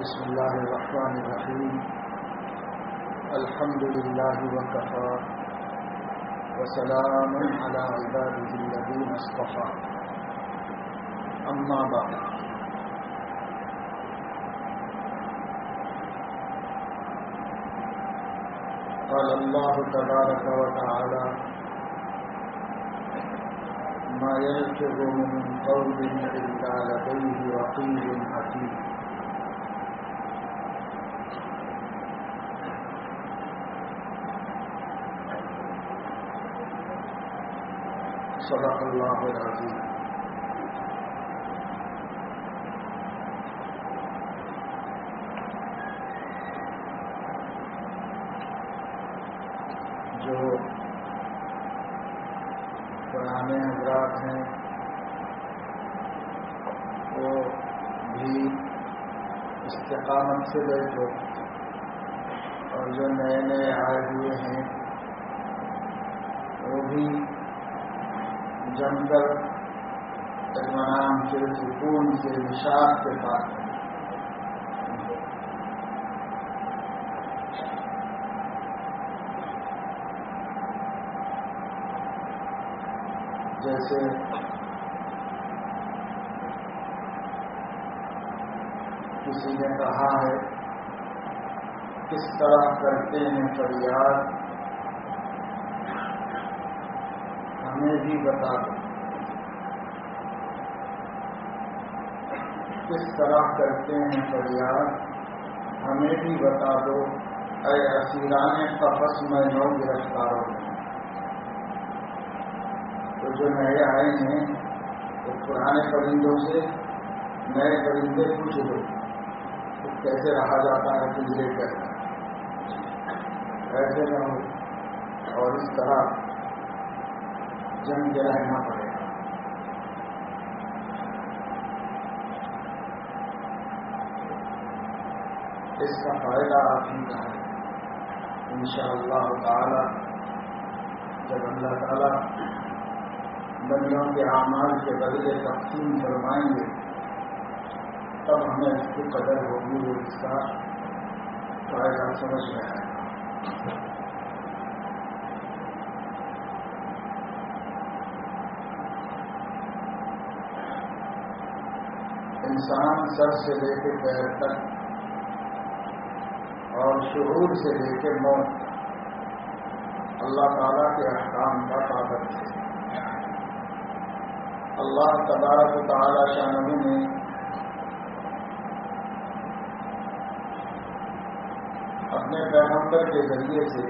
بسم الله الرحمن الرحيم. الحمد لله وكفى وسلام على عباده الذين اصطفى. أما بعد، قال الله تبارك وتعالى: ما يلفظ من قول إلا لديه رقيب عتيد. صدق اللہ العظیم. جو پرانے حضرات ہیں وہ بھی استقامت سے بیٹھو، اور جو نئے نئے آئے ہوئے ہیں وہ بھی جم کر اطمینان سے، سکون سے، نشاط کے ساتھ جیسے کسی نے کہا ہے کس طرح کرتے ہیں فریاد، ہمیں بھی بتا دو. کس طرح کرتے ہیں فریاد، ہمیں بھی بتا دو. اے اسیران قفس میں نو گرفتاروں. تو جو نئے آئے ہیں وہ پرانے پرندوں سے نئے پرندے پوچھ دو تو کیسے رہا جاتا ہے پنجرے کر، ایسے نہ ہو اور اس طرح جنگ کے رہنا پڑے گا. اس کا فائدہ آپ ہی کا ہے انشاءاللہ تعالی. جب اللہ تعالی بندوں کے اعمال کے بدلے تقسیم فرمائیں گے تب ہمیں اس کی قدر ہوگی اور اس کا فائدہ سمجھ میں آئے گا. انسان سر سے لے کے پیر تک اور شعور سے لے کے موت اللہ تعالیٰ کے احکام کا پابند ہے. اللہ تبارک و تعالیٰ شانہ نے اپنے پیغمبر کے ذریعے سے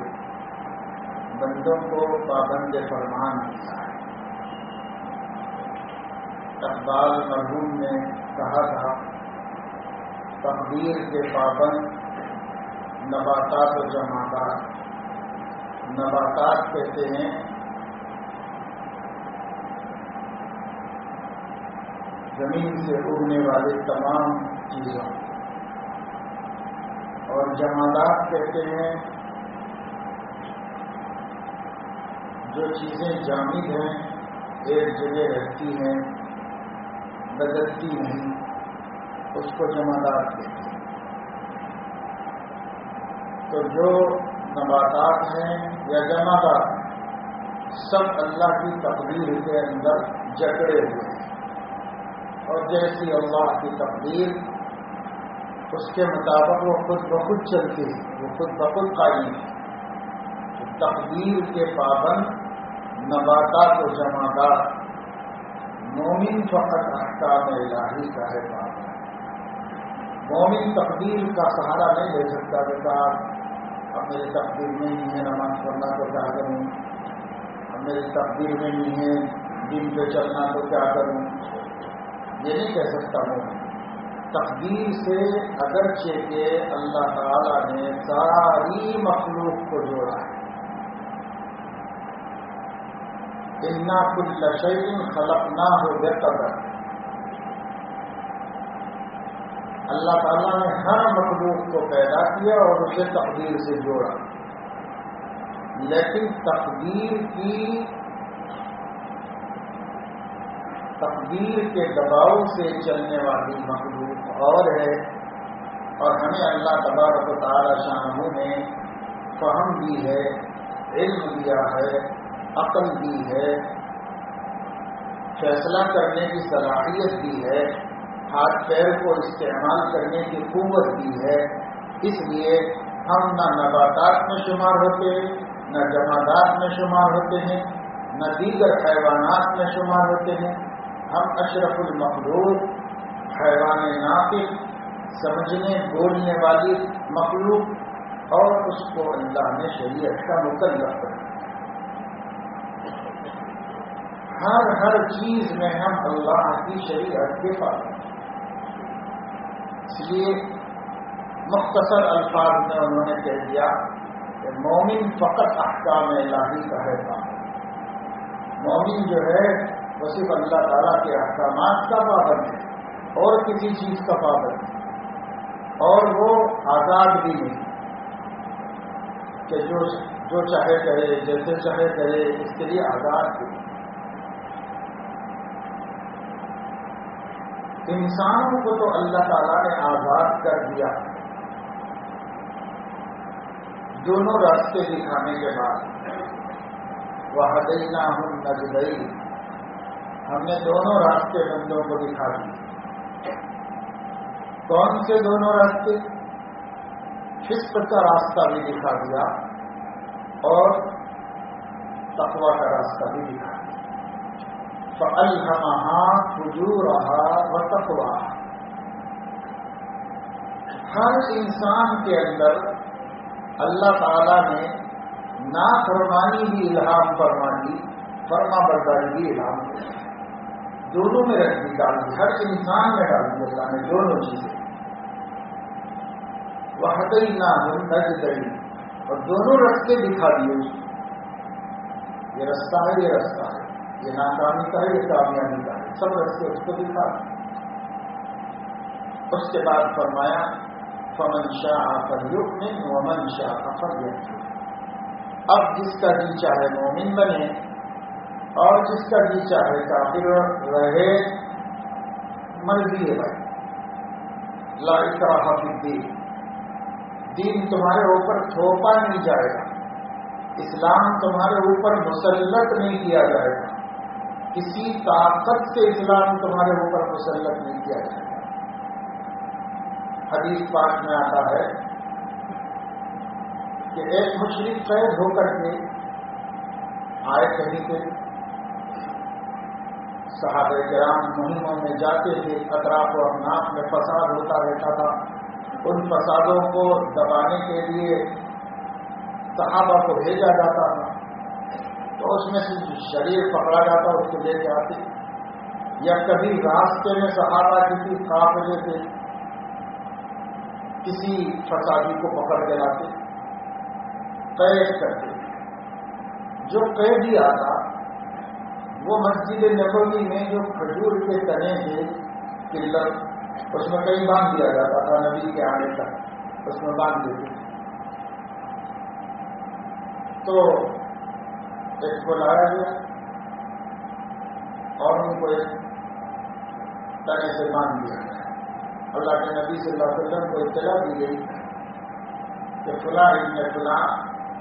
بندوں کو پابند فرمان کیا ہے. اقبال مرحوم نے کہا تھا تقدیر کے پابند نباتات و جمادات. نباتات کہتے ہیں زمین سے اگنے والے تمام چیزوں، اور جمادات کہتے ہیں جو چیزیں جامد ہیں، ایک جگہ رہتی ہیں، بدلتی نہیں، اس کو جمادات کہتے ہیں. تو جو نباتات ہیں یا جمادات ہیں سب اللہ کی تقدیر کے اندر جکڑے ہوئے ہیں، اور جیسی اللہ کی تقدیر اس کے مطابق وہ خود بخود چلتی ہے، وہ خود بخود قائم ہے. تقدیر کے پابند نباتات و جمادات. مومن فقط احکام الہی کا ہے پابند. مومن تقدیر کا سہارا نہیں لے سکتا کہ اب میری تقدیر میں نہیں ہے نماز پڑھنا تو کیا کروں، اب میری تقدیر میں نہیں ہے دین پہ چلنا تو کیا کروں. یہ نہیں کہہ سکتا مومن. تقدیر سے اگرچہ کہ اللہ تعالیٰ نے ساری مخلوق کو جوڑا ہے. اِنَّا كُلَّ شَيْءٍ خَلَقْنَاهُ بِقَدَرٍ. اللہ تعالیٰ نے ہر مخلوق کو پیدا کیا اور اسے تقدیر سے جوڑا، لیکن تقدیر کے دباؤ سے چلنے والی مخلوق اور ہے، اور ہمیں اللہ تبارک و تعالی شانہ نے فہم دی ہے، علم دیا ہے، عقل دی ہے، فیصلہ کرنے کی صلاحیت دی ہے، ہاتھ پیر کو استعمال کرنے کی قوت دی ہے. اس لیے ہم نہ نباتات میں شمار ہوتے ہیں، نہ جمادات میں شمار ہوتے ہیں، نہ دیگر حیوانات میں شمار ہوتے ہیں. ہم اشرف المخلوق، حیوان ناطق، سمجھنے بولنے والی مخلوق، اور اس کو اللہ نے شریعت کا مکلف کر دیا. ہر چیز میں ہم اللہ کی شریعت کے پابند. اس لیے مختصر الفاظ میں انہوں نے کہہ دیا کہ مومن فقط احکام الہی کا ہے پابند. مومن جو ہے وہ صرف اللہ تعالیٰ کے احکامات کا پابند ہے اور کسی چیز کا پابند ہے، اور وہ آزاد بھی نہیں کہ جو چاہے کرے، جیسے چاہے کرے، اس کے لیے آزاد بھی. انسانوں کو تو اللہ تعالیٰ نے آزاد کر دیا دونوں راستے دکھانے کے بعد. وَهَدَيْنَاهُ النَّجْدَيْنِ، ہم نے دونوں راستے بندوں کو دکھا دیے. کون سے دونوں راستے؟ فسق کا راستہ بھی دکھا دیا اور تقویٰ کا راستہ بھی دکھا دیا. فَأَلْهَمَهَا فُجُورَهَا وَتَقْوَاهَا. ہر انسان کے اندر اللہ تعالیٰ نے نافرمانی بھی الہام فرما دی، فرما برداری بھی الہام دی. دونوں میں رکھ دی، ڈال دی، ہر انسان میں ڈال دی اللہ نے دونوں چیزیں. وَهَدَيْنَاهُ النَّجْدَيْنِ، اور دونوں راستے دکھا دیے. یہ رستہ ہے، یہ رستہ ہے، یہ ناکامی کا ہے، یہ کامیابی کا ہے، سب راستے اس کو دکھا دیے. اس کے بعد فرمایا فَمَنْ شَاءَ فَلْيُؤْمِنْ وَمَنْ شَاءَ فَلْيَكْفُرْ. اب جس کا جی چاہے مومن بنے اور جس کا جی چاہے کافر رہے، مرضی ہے بھائی. لا اکراہ فی الدین، دین تمہارے اوپر تھوپا نہیں جائے گا، اسلام تمہارے اوپر مسلط نہیں کیا جائے گا، کسی طاقت سے اسلام تمہارے اوپر مسلط نہیں کیا جائے گا. حدیث پاک میں آتا ہے کہ ایک مشرک قید ہو کر کے آئے کہیں سے، صحابہ کرام مہموں میں جاتے تھے، اطراف و اکناف میں فساد ہوتا رہتا تھا. ان فسادوں کو دبانے کے لیے صحابہ کو بھیجا جاتا تھا، تو اس میں سے شریر پکڑا جاتا اس کو لے کے آتے، یا کبھی راستے میں صحابہ کسی قافلے سے کسی فسادی کو پکڑ کے لاتے، قید کرتے. جو قیدی آتا وہ مسجد نبوی میں جو کھجور کے تنے تھے قلت، اس میں کہیں باندھ دیا جاتا تھا، نبی کے آنے تک اس میں باندھ دیتے. تو ایک کو لایا گیا اور ان کو ایک تنے سے باندھ دیا گیا. اللہ کے نبی صلی اللہ علیہ وسلم کو اطلاع دی گئی کہ فلاں ابن فلاں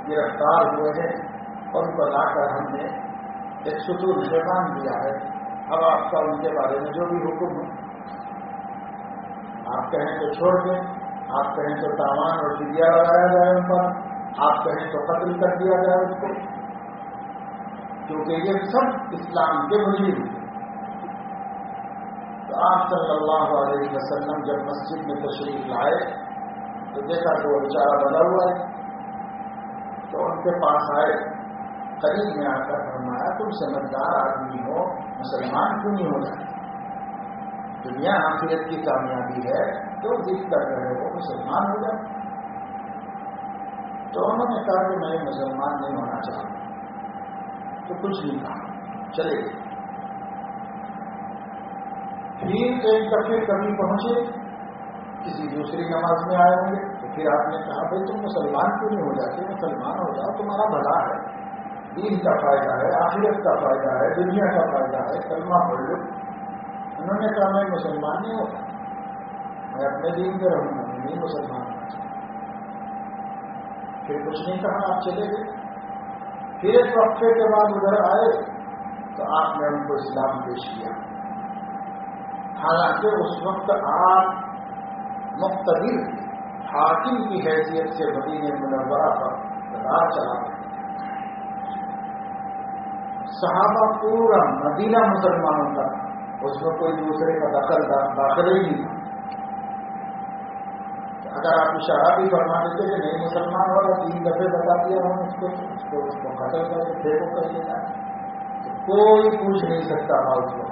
گرفتار ہوئے ہیں، اور ان کو لا کر ہم نے ایک ستون سے باندھ دیا ہے. اب آپ کا ان کے بارے میں جو بھی حکم ہو، آپ کہیں تو چھوڑ دیں، آپ کہیں تو تاوان اور فدیہ لگایا جائے ان پر، آپ کہیں تو قتل کر دیا جائے اس کو، کیونکہ یہ سب اسلام کے مجرم ہیں. تو آپ صلی اللہ علیہ وسلم جب مسجد میں تشریف لائے تو دیکھا کہ وہ بیچارہ بنا ہوا ہے، تو ان کے پاس آئے، قریب میں آ کر فرمایا تم سمجھدار آدمی ہو، مسلمان کیوں نہیں ہو جائے؟ دنیا آخرت کی کامیابی ہے، جو ضد کر رہے ہو مسلمان ہو جائے. تو انہوں نے کہا کہ میں مسلمان نہیں ہونا چاہتا، تو کچھ نہیں کہا، چلے گئے. پھر ایک دفعے کبھی پہنچے، کسی دوسری نماز میں آئے ہوں گے، تو پھر آپ نے کہا بھائی تم مسلمان کیوں نہیں ہو جاتے؟ مسلمان ہو جاؤ، تمہارا بھلا ہے، دین کا فائدہ ہے، آخرت کا فائدہ ہے، دنیا کا فائدہ ہے، کلمہ پڑھ لو. انہوں نے کہا میں مسلمان نہیں ہوتا. میں اپنے دین پہ رہوں گا، میں نہیں مسلمان ہونا چاہتا۔ پھر کچھ نہیں کہا، آپ چلے گئے۔ پھر ایک وقفے کے بعد ادھر آئے تو آپ نے ان کو اسلام پیش کیا، حالانکہ اس وقت آپ مقتدر حاکم کی حیثیت سے مدینہ منورہ پر راج چلا رہے تھے۔ صحابہ پورا مدینہ مسلمانوں کا، اس میں کوئی دوسرے کا داخل ہی نہیں تھا۔ اگر آپ اشارہ بھی فرما دیتے کہ نہیں مسلمان ہوگا، 3 دفعے بتا دیا ہم اس کو قتل کر کے پھینکو کر دینا، تو کوئی پوچھ نہیں سکتا تھا اس کو۔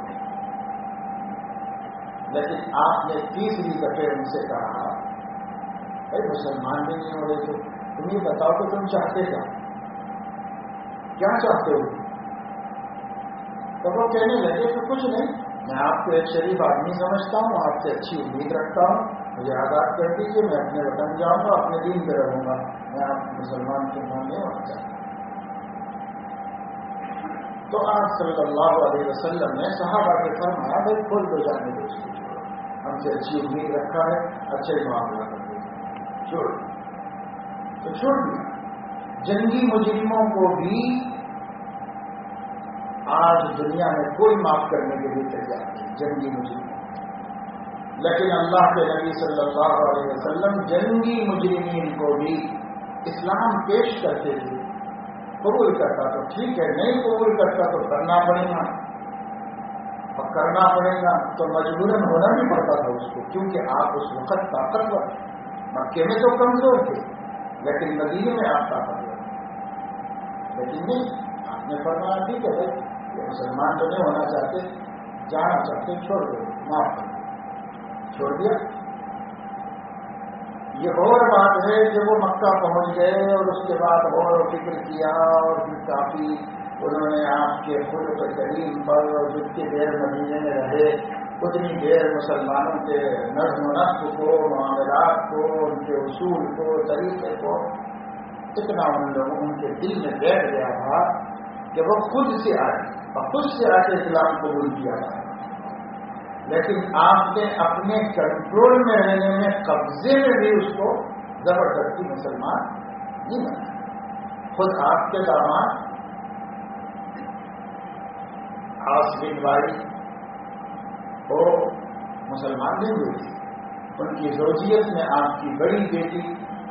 لیکن آپ نے 3ری دفعہ ان سے کہا بھائی مسلمان بھی نہیں ہو رہے تو تم یہ بتاؤ کہ تم چاہتے کیا چاہتے ہو؟ تو وہ کہنے لگے کہ کچھ نہیں، میں آپ کو ایک شریف آدمی سمجھتا ہوں، آپ سے اچھی امید رکھتا ہوں، مجھے آزاد کر دیجیے، میں اپنے وطن جاؤں گا، اپنے دین پہ رہوں گا، میں آپ مسلمان نہیں ہونا چاہتا۔ تو آپ صلی اللہ علیہ وسلم نے صحابہ کے فرمایا بھائی کھول دو، جانے دو، اس کو چھوڑو، ہم سے اچھی امید رکھا ہے، اچھا ہی معاملہ کر دو، چھوڑ تو چھوڑ دیا۔ جنگی مجرموں کو بھی آج دنیا میں کوئی معاف کرنے کے لیے تیار نہیں، جنگی مجرموں، لیکن اللہ کے نبی صلی اللہ علیہ وسلم جنگی مجرمین کو بھی اسلام پیش کرتے تھے۔ قبول کرتا تو ٹھیک ہے، نہیں قبول کرتا تو کرنا پڑے گا، اور کرنا پڑے گا تو مجبوراً ہونا بھی پڑتا تھا اس کو، کیونکہ آپ اس وقت طاقتور تھے۔ مکے میں تو کمزور تھے لیکن مدینے میں آپ طاقتور تھے، لیکن نہیں، آپ نے فرمایا ٹھیک ہے بھائی یہ مسلمان تو نہیں ہونا چاہتے، جانا چاہتے، چھوڑ دو، معاف کر دو، چھوڑ دیا۔ یہ اور بات ہے کہ وہ مکہ پہنچ گئے اور اس کے بعد غور و فکر کیا، اور پھر کافی انہوں نے آپ کے خلق کریم پر اور جتنی دیر مدینے میں رہے اتنی دیر مسلمانوں کے نظم و نسق کو، معاملات کو، ان کے اصول کو، طریقے کو اتنا ان کے دل میں بیٹھ گیا تھا کہ وہ خود سے آئے اور خود سے آ کے اسلام قبول کیا تھا۔ لیکن آپ نے اپنے کنٹرول میں رہنے میں، قبضے میں بھی اس کو زبردستی مسلمان نہیں بنا۔ خود آپ کے داماد عاص بن وائل وہ مسلمان نہیں ہوئی تھی، ان کی زوجیت میں آپ کی بڑی بیٹی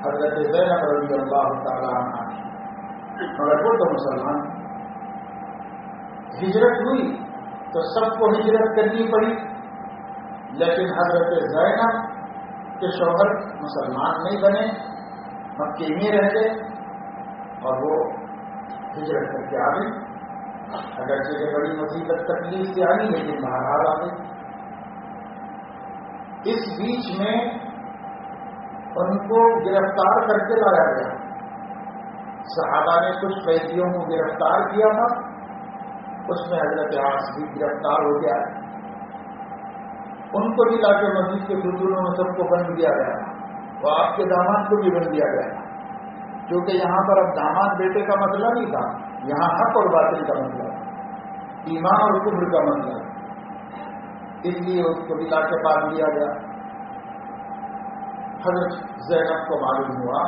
حضرت زینب رضی اللہ تعالی عنہا تھی، مگر وہ تو مسلمان۔ ہجرت ہوئی تو سب کو ہجرت کرنی پڑی، لیکن حضرت زینب کے شوہر مسلمان نہیں بنے، مکے میں رہ گئے اور وہ ہجرت کر کے آ گئی۔ اگرچہ کہ بڑی مصیبت تکلیف سے آئی لیکن بہرحال آ گئی۔ اس بیچ میں ان کو گرفتار کر کے لایا گیا، صحابہ نے کچھ قیدیوں کو گرفتار کیا تھا، اس میں حضرت عاص بھی گرفتار ہو گیا، ان کو بھی لا کے مسجد کے ستونوں میں سب کو بند دیا گیا، وہ آپ کے داماد کو بھی بند دیا گیا، کیونکہ یہاں پر اب داماد بیٹے کا مسئلہ نہیں تھا، یہاں حق اور باطل کا مسئلہ تھا، ایمان اور کفر کا مسئلہ، اس لیے اس کو بھی لا کے باندھ دیا گیا۔ حضرت زینب کو معلوم ہوا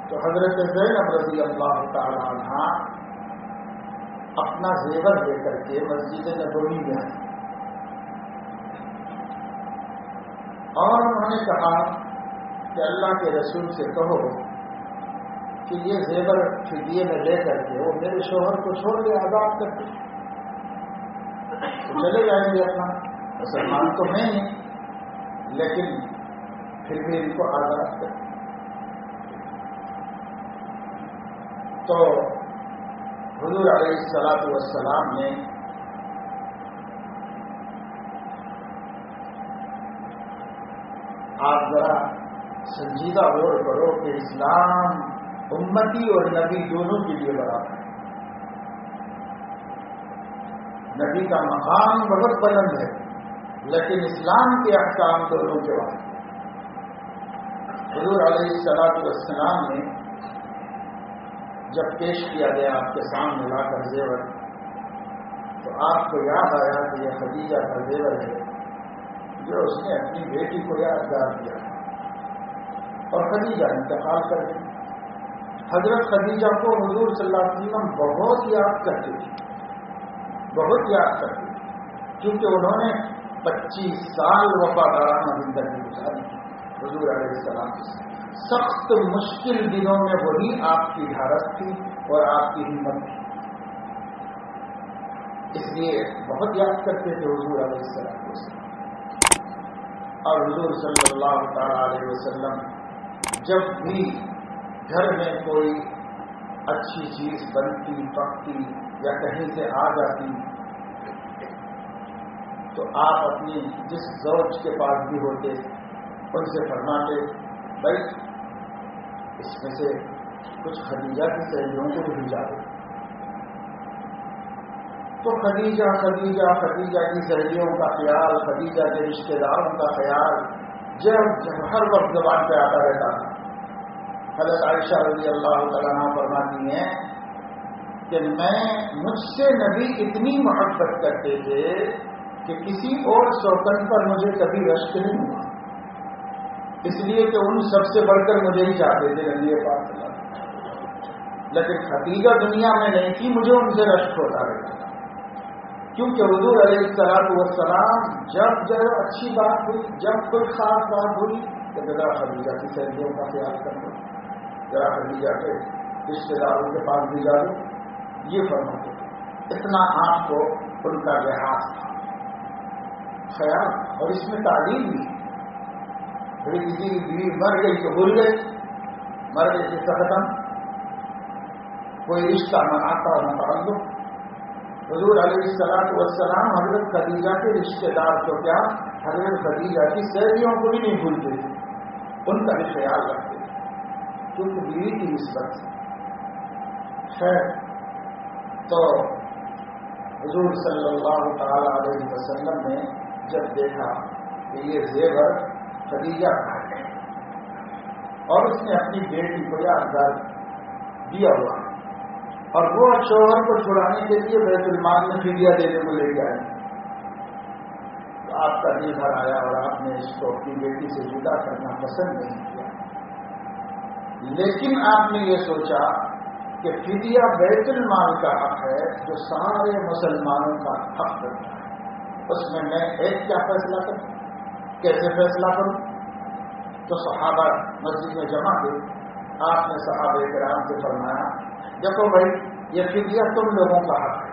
تو حضرت زینب رضی اللہ تعالی عنہا اپنا زیور لے کر کے مسجد نبوی میں آئی اور انہوں نے کہا کہ اللہ کے رسول سے کہو کہ یہ زیور فدیے میں لے کر کے وہ میرے شوہر کو چھوڑ کے آزاد کر کے تو چلے جائیں گے، اپنا مسلمان تو نہیں لیکن پھر بھی ان کو آزاد کر۔ تو حضور علیہ الصلوۃ والسلام نے آپ ذرا سنجیدہ غور کرو کہ اسلام امتی اور نبی دونوں کے لیے برابر ہے۔ نبی کا مقام بہت بلند ہے لیکن اسلام کے احکام دونوں کے بعد۔ حضور علیہ الصلوۃ والسلام نے جب پیش کیا گیا آپ کے سامنے لا کر زیور تو آپ کو یاد آیا کہ یہ خدیجہ کا زیور ہے، جو اس نے اپنی بیٹی کو یادگار دیا تھا. اور خدیجہ انتقال کر گئی. حضرت خدیجہ کو حضور صلی اللہ علیہ وسلم بہت یاد کرتے تھے, بہت یاد کرتے تھے, کیونکہ انہوں نے 25 سال وفادارانہ زندگی گزاری تھی حضور علیہ السلام کے ساتھ. سخت مشکل دنوں میں وہی آپ کی حرارت تھی اور آپ کی ہمت تھی. اس لیے بہت یاد کرتے تھے حضور علیہ السلام کو. اور حضور صلی اللہ تعالی علیہ وسلم جب بھی گھر میں کوئی اچھی چیز بنتی پکتی یا کہیں سے آ جاتی تو آپ اپنی جس زوج کے پاس بھی ہوتے ان سے فرماتے, بھائی اس میں سے کچھ خدیجہ کی سہیلیوں کو بھی بھیجا دو. تو خدیجہ خدیجہ خدیجہ کی سہیلیوں کا خیال, خدیجہ کے رشتہ داروں کا خیال جب ہر وقت زبان پہ آتا رہتا تھا. حضرت عائشہ رضی اللہ تعالیٰ عنہ فرماتی ہیں کہ مجھ سے نبی اتنی محبت کرتے تھے کہ کسی اور سوکن پر مجھے کبھی رشک نہیں ہوا, اس لیے کہ ان سب سے بڑھ کر مجھے ہی چاہتے تھے نبی پاک صلی اللہ علیہ وسلم. لیکن خدیجہ دنیا میں نہیں تھی, مجھے ان سے رشک ہوتا رہتا تھا, کیونکہ حضور علیہ السلام جب اچھی بات ہوئی, جب کوئی خاص بات ہوئی تو ذرا خدیجہ کی سہیلیوں کا خیال کر لو, ذرا خدیجہ کے رشتے داروں کے پاس بھی جا دو, یہ فرماتے تھے. اتنا آپ کو ان کا لحاظ تھا, خیال. اور اس میں تعلیم بھی, بھائی کسی کی بیوی مر گئی تو بھول گئی, مر گئی سے ختم, کوئی رشتہ نہ آتا نہ تعلق. حضور علیہ السلام حضرت خدیجہ کے رشتے دار تو کیا حضرت خدیجہ کی سہیلیوں کو بھی نہیں بھولتے تھے, ان کا بھی خیال رکھتے تھے, کیونکہ بیوی کی نسبت سے. خیر, تو حضور صلی اللہ تعالی علیہ وسلم نے جب دیکھا کہ یہ زیور خدیجہ کا ہے اور اس نے اپنی بیٹی کو یادگار دیا ہوا, اور وہ شوہر کو چھڑانے کے لیے بیت المال میں فدیہ دینے کو لے کے آئے, تو آپ کا دل بھر آیا اور آپ نے اس کو اپنی بیٹی سے جدا کرنا پسند نہیں کیا. لیکن آپ نے یہ سوچا کہ فدیہ بیت المال کا حق ہے جو سارے مسلمانوں کا حق بنتا ہے, اس میں ایک کیا فیصلہ کروں, کیسے فیصلہ کروں. تو صحابہ مسجد میں جمع ہوئے, آپ نے صحابہ کرام سے فرمایا, دیکھو بھائی یہ فدیہ تم لوگوں کا حق ہے,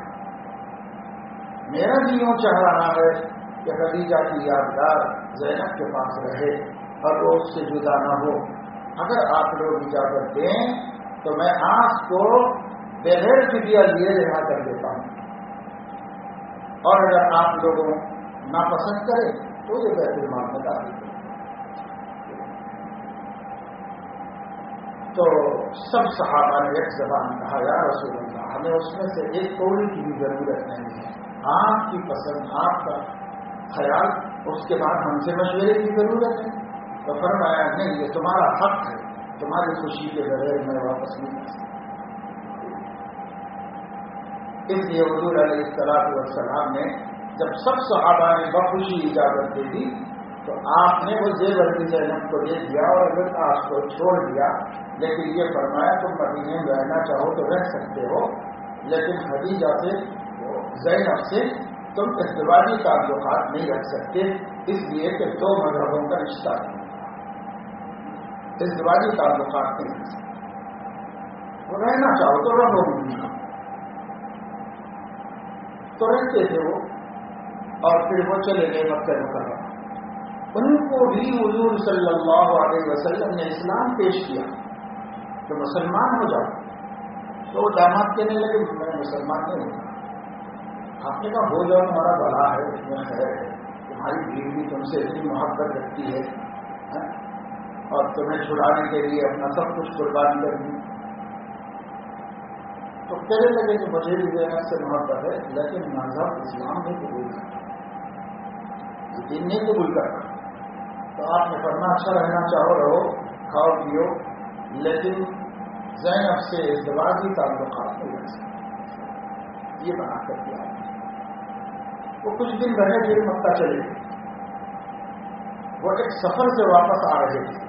میرا جی یوں چاہ رہا ہے کہ خدیجہ کی یادگار زینب کے پاس رہے اور وہ اس سے جدا نہ ہو. اگر آپ لوگ اجازت دیں تو میں آپ کو بغیر فدیہ لیے رہا کر دیتا ہوں, اور اگر آپ لوگوں ناپسند کریں تو یہ بیت المال میں ڈال دیں. تو سب صحابہ نے ایک زبان کہا, یا رسول اللہ, ہمیں اس میں سے ایک کوڑی کی بھی ضرورت نہیں ہے, آپ کی پسند, آپ کا خیال, اس کے بعد ہم سے مشورے کی ضرورت ہے. تو فرمایا نہیں, یہ تمہارا حق ہے, تمہاری خوشی کے بغیر میں واپس نہیں کر سکتا. اس لیے حضور علیہ السلام نے جب سب صحابہ نے بخوشی اجازت دے دی تو آپ نے وہ زیور کی زینب کو دے دیا اور اگر آپ کو چھوڑ دیا, لیکن یہ فرمایا تم مدینے میں رہنا چاہو تو رہ سکتے ہو, لیکن خدیجہ سے زینب سے تم ازدواجی تعلقات نہیں رکھ سکتے, اس لیے کہ دو مذہبوں کا رشتہ نہیں, ازدواجی تعلقات نہیں رکھ سکتے. وہ رہنا چاہو تو رہو نہیں, تو رہتے تھے وہ, اور پھر وہ چلے گئے مکہ مکرمہ. ان کو بھی حضور صلی اللہ علیہ وسلم نے اسلام پیش کیا تو مسلمان ہو جاؤ. تو وہ داماد کہنے لگے میں مسلمان نہیں ہوں. آپ نے کہا ہو جاؤ, تمہارا بھلا ہے, اس میں خیر ہے, تمہاری بیوی بھی تم سے اتنی محبت رکھتی ہے اور تمہیں چھڑانے کے لیے اپنا سب کچھ قربان کر دی. تو کہنے لگے کہ مجھے بھی زینب سے محبت ہے, لیکن مذہب اسلام نہیں قبول کرتا, دین نہیں قبول کرتا. تو آپ نے فرمایا اچھا رہنا چاہو رہو, کھاؤ پیو, لیکن زینب سے ازدواجی تعلقات نہیں رکھ سکتے. یہ بنا کر دیا. وہ کچھ دن رہے, پھر مکہ چلے گئے. وہ ایک سفر سے واپس آ رہے تھے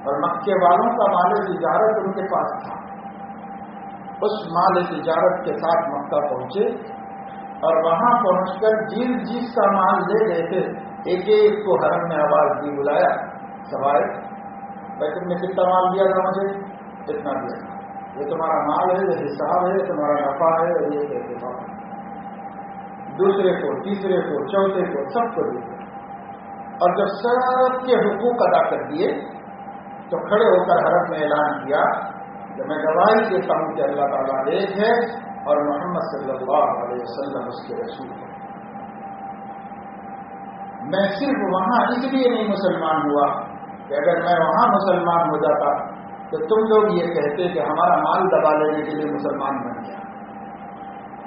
اور مکے والوں کا مال تجارت ان کے پاس تھا. اس مال تجارت کے ساتھ مکہ پہنچے اور وہاں پہنچ کر جس کا مال لے گئے تھے ایک ایک کو حرم میں آواز دی، بلایا، سوائے بھائی تم نے کتنا مال دیا تھا مجھے؟ اتنا دیا تھا، یہ تمہارا مال ہے، یہ حساب ہے، تمہارا نفع ہے، اور یہ کہتے بات. دوسرے کو، تیسرے کو، چوتھے کو، سب کو دیتے. اور جب سب کے حقوق ادا کر دیے تو کھڑے ہو کر حرم میں اعلان کیا کہ میں گواہی دیتا ہوں کہ اللہ تعالیٰ ایک ہے اور محمد صلی اللہ علیہ وسلم اس کے رسول ہیں. میں صرف وہاں اس لیے نہیں مسلمان ہوا کہ اگر میں وہاں مسلمان ہو جاتا تو تم لوگ یہ کہتے کہ ہمارا مال دبا لینے کے لیے مسلمان بن گیا.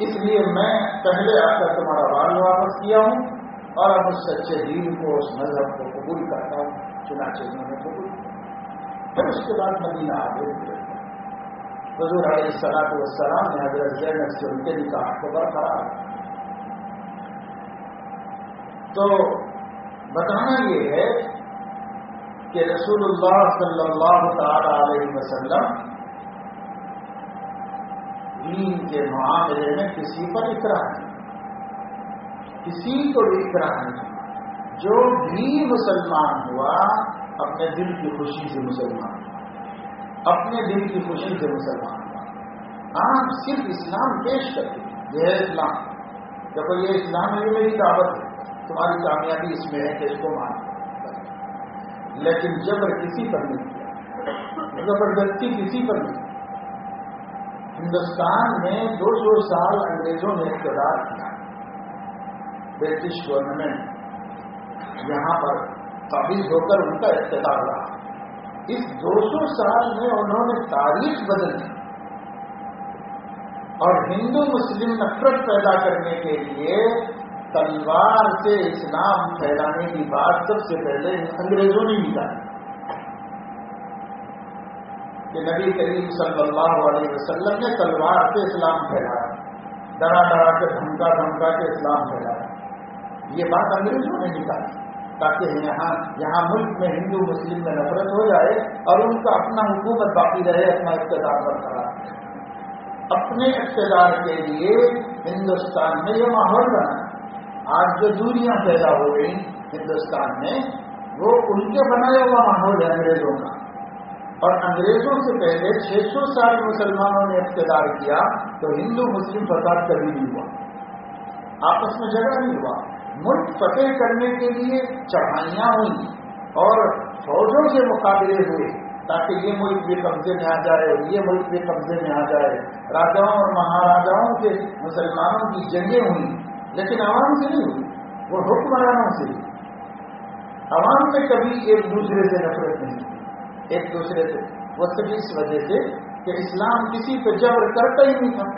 اس لیے میں پہلے آ کر تمہارا مال واپس کیا ہوں اور اب اس سچے دین کو، اس مذہب کو قبول کرتا ہوں. چنانچہ انہوں نے قبول کیا. پھر اس کے بعد مدینہ آ گئے. حضور علیہ السلام نے حضرت زینب سے ان کے نکاح کو برقرار. تو بتانا یہ ہے کہ رسول اللہ صلی اللہ تعالی علیہ وسلم دین کے معاملے میں کسی پر اکراہ نہیں، کسی کو بھی اکراہ نہیں. جو بھی مسلمان ہوا اپنے دل کی خوشی سے مسلمان ہوا، اپنے دل کی خوشی سے مسلمان ہوا. آپ صرف اسلام پیش کرتے ہیں، یہ ہے اسلام. دیکھو یہ اسلام ہے، یہ میری دعوت ہے، تمہاری کامیابی اس میں ہے کہ اس کو مان. لیکن جبر کسی پر نہیں کیا، زبردستی کسی پر نہیں. ہندوستان میں 200 سال انگریزوں نے اقتدار کیا. برٹش گورنمنٹ یہاں پر قابض ہو کر ان کا اقتدار رہا. اس 200 سال میں انہوں نے تاریخ بدل دی اور ہندو مسلم نفرت پیدا کرنے کے لیے تلوار سے اسلام پھیلانے کی بات سب سے پہلے انگریزوں نے نکالی کہ نبی کریم صلی اللہ علیہ وسلم نے تلوار سے اسلام پھیلایا، ڈرا ڈرا کے دھمکا دھمکا کے اسلام پھیلایا. یہ بات انگریزوں نے نکالی تاکہ یہاں ملک میں ہندو مسلم میں نفرت ہو جائے اور ان کا اپنا حکومت باقی رہے، اپنا اقتدار برقرار رہے. اپنے اقتدار کے لیے ہندوستان میں یہ ماحول بنا. آج جو دوریاں پیدا ہو گئی ہندوستان میں وہ ان کے بنایا ہوا ماحول ہے انگریزوں کا. اور انگریزوں سے پہلے 600 سال مسلمانوں نے اقتدار کیا تو ہندو مسلم فساد کبھی نہیں ہوا، آپس میں جھگڑا نہیں ہوا. ملک فتح کرنے کے لیے چڑھائیاں ہوئی اور فوجوں سے مقابلے ہوئے تاکہ یہ ملک بھی قبضے میں آ جائے اور یہ ملک بھی قبضے میں آ جائے. راجاؤں اور مہاراجاؤں سے مسلمانوں کی جنگیں ہوئی لیکن عوام سے نہیں ہوئی، وہ حکمرانوں سے ہوئی. عوام میں کبھی ایک دوسرے سے نفرت نہیں ہوئی، ایک دوسرے سے. وہ صرف اس وجہ سے کہ اسلام کسی پہ جبر کرتا ہی نہیں تھا.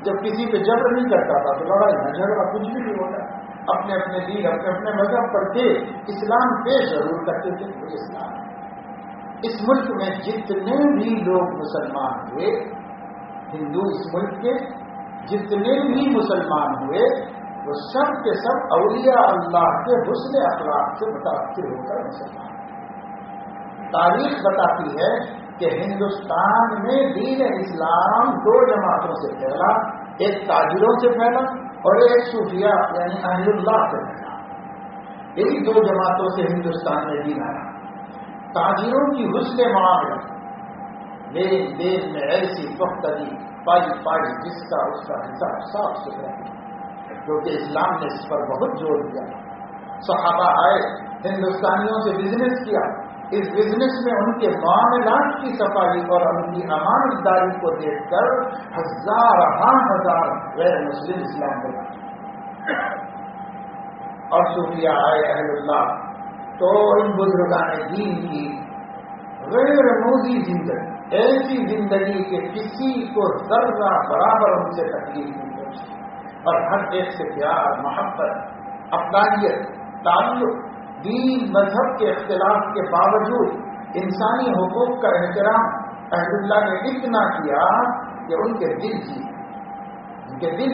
جب کسی پہ جبر نہیں کرتا تھا تو لڑائی نہ جھگڑا کچھ بھی نہیں ہوتا. اپنے اپنے دین اپنے اپنے مذہب پر تھے، اسلام پیش ضرور کرتے تھے. وہ اسلام اس ملک میں جتنے بھی لوگ مسلمان ہوئے، ہندو اس ملک کے جتنے بھی مسلمان ہوئے وہ سب کے سب اولیاء اللہ کے حسن اخلاق سے متاثر ہو کر مسلمان. تاریخ بتاتی ہے کہ ہندوستان میں دین اسلام 2 جماعتوں سے پھیلا، ایک تاجروں سے پھیلا اور ایک صوفیاء یعنی اہل اللہ سے پھیلا. یہی 2 جماعتوں سے ہندوستان میں دین آیا. تاجروں کی حسن معاملہ لین دین میں ایسی پختگی پائی جس کا اس کا حساب صاف ستھرا ہے، کیونکہ اسلام نے اس پر بہت زور دیا. صحابہ آئے، ہندوستانیوں سے بزنس کیا. اس بزنس میں ان کے معاملات کی صفائی اور ان کی امانت داری کو دیکھ کر ہزار غیر مسلم اسلام بنا. اور صوفیاء آئے اہل اللہ تو ان بزرگان دین کی غیر موزی زندگی، ایسی زندگی کہ کسی کو ذرہ برابر ان سے تکلیف نہیں پہنچی اور ہر ایک سے پیار، محبت، افغانیت، تعلق، دین مذہب کے اختلاف کے باوجود انسانی حقوق کا احترام اہل اللہ نے اتنا کیا کہ ان کے دل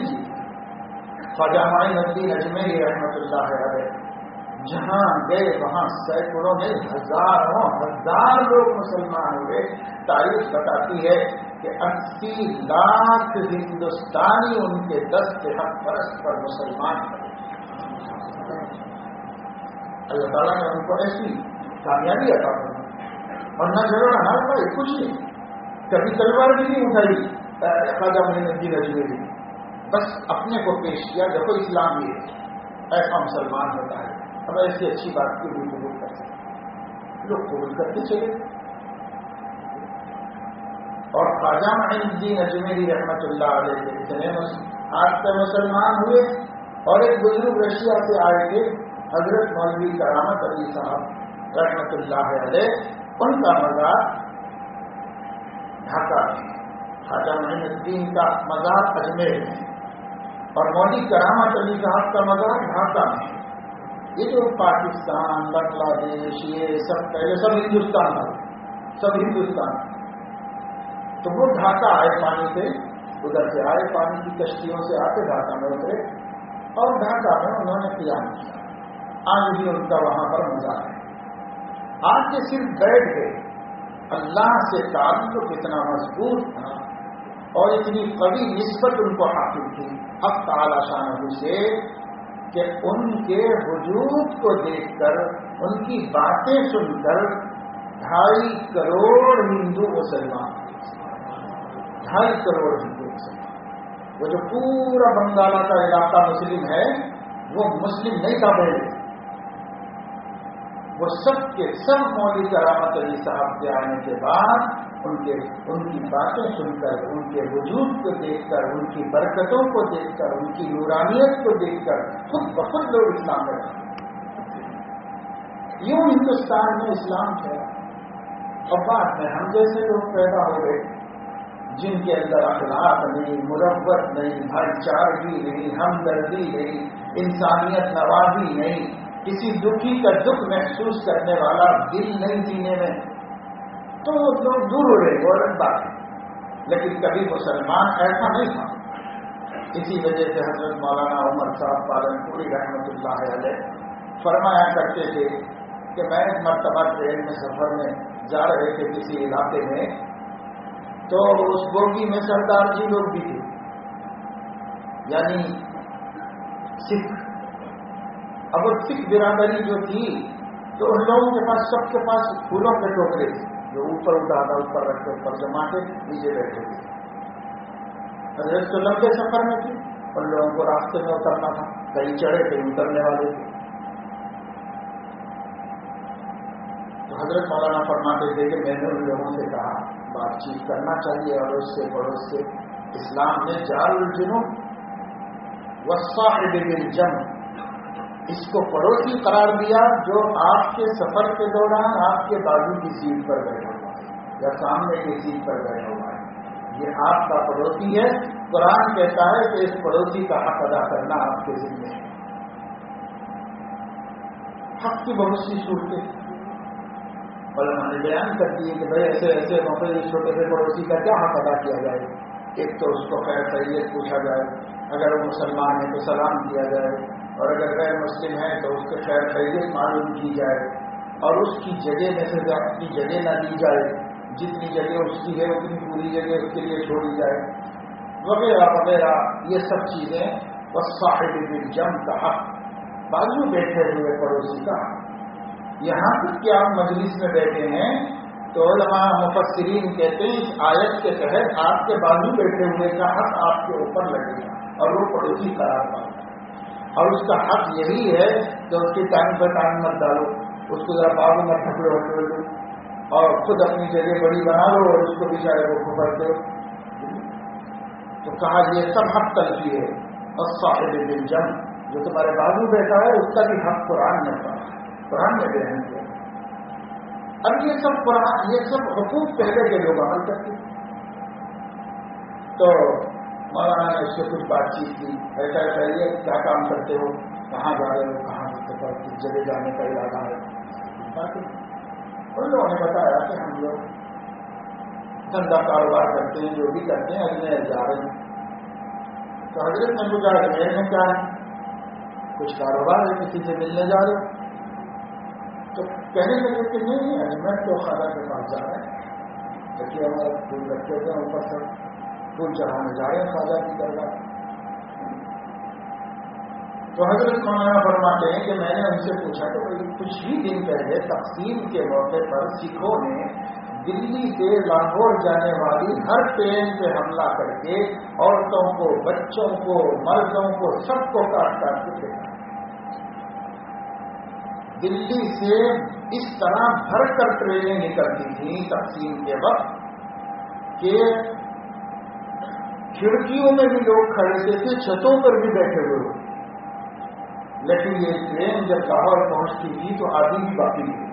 جیتے. خواجہ معین الدین اجمیری رحمۃ اللہ علیہ جہاں گئے وہاں سینکڑوں نہیں ہزار لوگ مسلمان ہوئے. تاریخ بتاتی ہے کہ 80 لاکھ ہندوستانی ان کے دست حق پرست پر مسلمان ہوئے. اللہ تعالیٰ نے ان کو ایسی کامیابی عطا کرنا اور نہ جھگڑا نہ پائے کچھ نہیں. کبھی تلوار بھی نہیں اٹھائی خواجہ معین الدین اجمیری. بس اپنے کو پیش کیا دیکھو اسلام یہ ایسا مسلمان ہوتا ہے. اب ایسی اچھی بات کی بھی قبول کر سکتے لوگ قبول کرتے چلے. اور خواجہ معین الدین اجمیری رحمۃ اللہ علیہ کے اتنے آج تک مسلمان ہوئے. اور ایک بزرگ رشیا سے آئے تھے حضرت مولوی کرامت علی صاحب رحمۃ اللہ علیہ. ان کا مزار ڈھاکہ میں. خواجہ معین الدین کا مزار اجمیر میں اور مولوی کرامت علی صاحب کا مزار ڈھاکہ میں. یہ جو پاکستان بنگلہ دیش یہ سب پہلے سب ہندوستان ہے, سب ہندوستان. تو وہ ڈھاکہ آئے پانی سے, ادھر سے آئے پانی کی کشتیوں سے آتے ڈھاکہ میں اترے اور ڈھاکہ میں انہوں نے قیام کیا. آج بھی ان کا وہاں پر مزار ہے. آج کے صرف بیٹھ گئے. اللہ سے تعلق اتنا مضبوط تھا اور اتنی قوی نسبت ان کو حاصل تھی حق تعالی شانہ سے کہ ان کے وجود کو دیکھ کر ان کی باتیں سن کر 2.5 کروڑ ہندو مسلمان, 2.5 کروڑ ہندو مسلمان. وہ جو پورا بنگالہ کا علاقہ مسلم ہے وہ مسلم نہیں تھا پہلے. وہ سب کے سب مولوی کرامت علی صاحب کے آنے کے بعد ان کی باتیں سن کر, ان کے وجود کو دیکھ کر, ان کی برکتوں کو دیکھ کر, ان کی نورانیت کو دیکھ کر خود بخود لوگ اسلام میں آئے. یوں ہندوستان میں اسلام ہے. اور بعد میں ہم جیسے لوگ پیدا ہو گئے جن کے اندر اخلاق نہیں, مروت نہیں, بھائی چارگی نہیں, ہمدردی نہیں, انسانیت نوازی نہیں, کسی دکھی کا دکھ محسوس کرنے والا دل نہیں سینے میں, تو لوگ دور ہو رہے وہ الگ بات ہے. لیکن کبھی مسلمان ایسا نہیں تھا. اسی وجہ سے حضرت مولانا عمر صاحب پالنپوری رحمۃ اللہ علیہ فرمایا کرتے تھے کہ میں ایک مرتبہ ٹرین میں سفر میں جا رہے تھے کسی علاقے میں, تو اس بوگی میں سردار جی لوگ بھی تھے, یعنی سکھ. اب وہ سکھ برادری جو تھی تو ان لوگوں کے پاس سب کے پاس پھولوں کے ٹوکرے تھے جو اوپر اٹھانا, اوپر رکھتے, اوپر جما کے نیچے بیٹھے تھے. حضرت تو لمبے سفر میں تھے, ان لوگوں کو راستے میں اترنا تھا, کہیں چڑھے کہیں اترنے والے تھے. تو حضرت مولانا فرماتے تھے کہ میں نے ان لوگوں سے کہا بات چیت کرنا چاہیے اڑوس سے پڑوس سے. اسلام نے جار الجنوب والصاحب بالجنب, اس کو پڑوسی قرار دیا جو آپ کے سفر کے دوران آپ کے بازو کی سیٹ پر بیٹھا ہوا ہے یا سامنے کی سیٹ پر بیٹھا ہوا ہے. یہ آپ کا پڑوسی ہے. قرآن کہتا ہے کہ اس پڑوسی کا حق ادا کرنا آپ کے ذمہ ہے. حق کی بہت سی صورتیں علماء نے بیان کر دی کہ بھائی ایسے ایسے موقع چھوٹے سے پڑوسی کا کیا حق ادا کیا جائے. ایک تو اس کو خیر خیریت پوچھا جائے, اگر وہ مسلمان ہے تو سلام کیا جائے, اور اگر غیر مسلم ہے تو اس کے خیر خیریت معلوم کی جائے, اور اس کی جگہ میں سے اپنی جگہ نہ دی جائے, جتنی جگہ اس کی ہے اتنی پوری جگہ اس کے لیے چھوڑی جائے, وغیرہ وغیرہ. یہ سب چیزیں والصاحب بالجنب کا حق, بازو بیٹھے ہوئے پڑوسی کا حق. یہاں تک کہ آپ مجلس میں بیٹھے ہیں تو علماء مفسرین کہتے ہیں اس آیت کے تحت آپ کے بازو بیٹھے ہوئے کا حق آپ کے اوپر لگے گا اور وہ پڑوسی قرار پائے گا. اور اس کا حق یہی ہے کہ اس کے ٹائم پر ٹائم مت ڈالو, اس کو ذرا بازو مت پکڑو ہٹو دو, اور خود اپنی جگہ بڑی بنا لو اور اس کو بھی شاید وہ پکڑ دو. تو کہا یہ سب حق تلفی ہے. اور صاحب بالجنب, جو تمہارے بازو بیٹھا ہے اس کا بھی حق قرآن نے کہا, قرآن نے بیان کیا. اب یہ سب قرآن, یہ سب حقوق پہلے کے لوگ عمل کرتے. تو مولانا نے اس سے کچھ بات چیت کی, ایسا ایسا یہ کیا کام کرتے ہو, کہاں جا رہے ہو, کہاں کس جگہ جانے کا ارادہ ہے. ان لوگوں نے بتایا کہ ہم لوگ دھندا کاروبار کرتے ہیں, جو بھی کرتے ہیں اجمیر جا رہے ہیں. تو حضرت نے پوچھا اجمیر میں کیا ہے, کچھ کاروبار ہے, کسی سے ملنے جا رہے ہو. تو کہنے لگے کہ نہیں اجمیر تو خواجہ کے پاس جا رہے ہیں، دیکھیے ہمارے پھول رکھے ہوئے ہیں اوپر سے پھول چڑھانے جا رہے ہیں خواجہ کی درگاہ۔ تو حضرت مولانا فرماتے ہیں کہ میں نے ان سے پوچھا کہ کچھ ہی دن پہلے تقسیم کے موقع پر سکھوں نے دلی سے لاہور جانے والی ہر ٹرین پہ حملہ کر کے عورتوں کو، بچوں کو، مردوں کو، سب کو کاٹ کاٹ کے پھینکا۔ دلی سے اس طرح بھر کر ٹرینیں نکلتی تھیں تقسیم کے وقت کہ کھڑکیوں میں بھی لوگ کھڑے تھے، چھتوں پر بھی بیٹھے ہوئے ہوتے، لیکن یہ ٹرین جب لاہور پہنچتی تھی تو آدھی بھی باقی تھی۔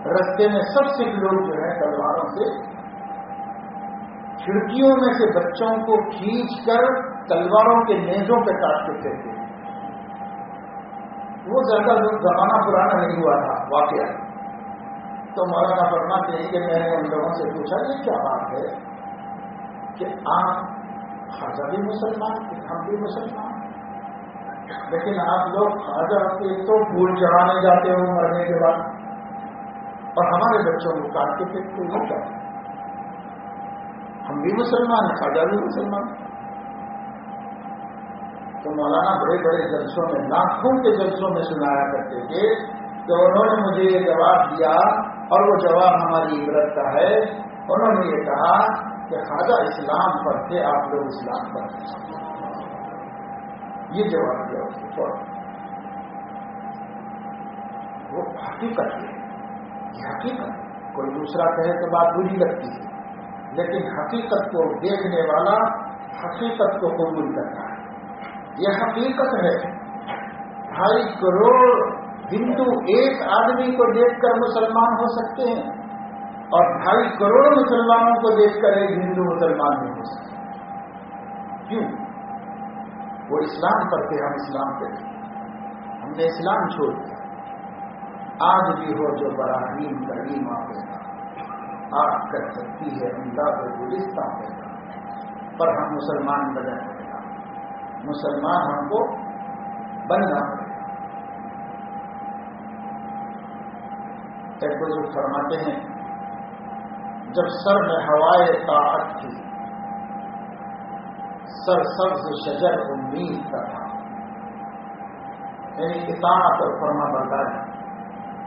رستے میں سب سکھ لوگ جو ہے تلواروں سے کھڑکیوں میں سے بچوں کو کھینچ کر تلواروں کے نیزوں پہ کاٹتے تھے۔ وہ زیادہ زمانہ پرانا نہیں ہوا تھا واقعہ۔ تو مولانا فرماتے ہیں کہ میں نے ان لوگوں سے پوچھا یہ کیا بات ہے کہ آپ خواجہ بھی مسلمان، ہم بھی مسلمان، لیکن آپ لوگ خواجہ کے تو پھول چڑھانے جاتے ہو مرنے کے بعد، اور ہمارے بچوں کو کاٹ کے پھینکتے ہو کیا؟ ہم بھی مسلمان ہیں، خواجہ بھی مسلمان۔ تو مولانا بڑے بڑے جلسوں میں، لاکھوں کے جلسوں میں سنایا کرتے تھے کہ انہوں نے مجھے یہ جواب دیا، اور وہ جواب ہماری عبرت کا ہے۔ انہوں نے یہ کہا کہ خواجہ اسلام پر تھے، آپ لوگ اسلام پر تھے۔ یہ جواب دیا اس کو، وہ حقیقت ہے، یہ حقیقت۔ کوئی دوسرا کہے تو بات بری لگتی ہے، لیکن حقیقت کو دیکھنے والا حقیقت کو قبول کرتا ہے۔ یہ حقیقت ہے۔ 2.5 کروڑ ہندو ایک آدمی کو دیکھ کر مسلمان ہو سکتے ہیں، اور 2.5 کروڑ مسلمانوں کو دیکھ کر ایک ہندو مسلمان نہیں ہو سکتا۔ کیوں؟ وہ اسلام پر تھے، ہم اسلام پہ تھے، ہم نے اسلام چھوڑ دیا۔ آج بھی ہو جو براہیم کریم آگ کر سکتی ہے انداز گلستان پیدا، پر ہم مسلمان بنے پڑے گا، مسلمان ہم کو بننا پڑے گا۔ ایک بزرگ فرماتے ہیں جب سر میں ہوائے طاعت تھی، سر سبز شجر امید کا تھا، یعنی اطاعت اور فرما برداری،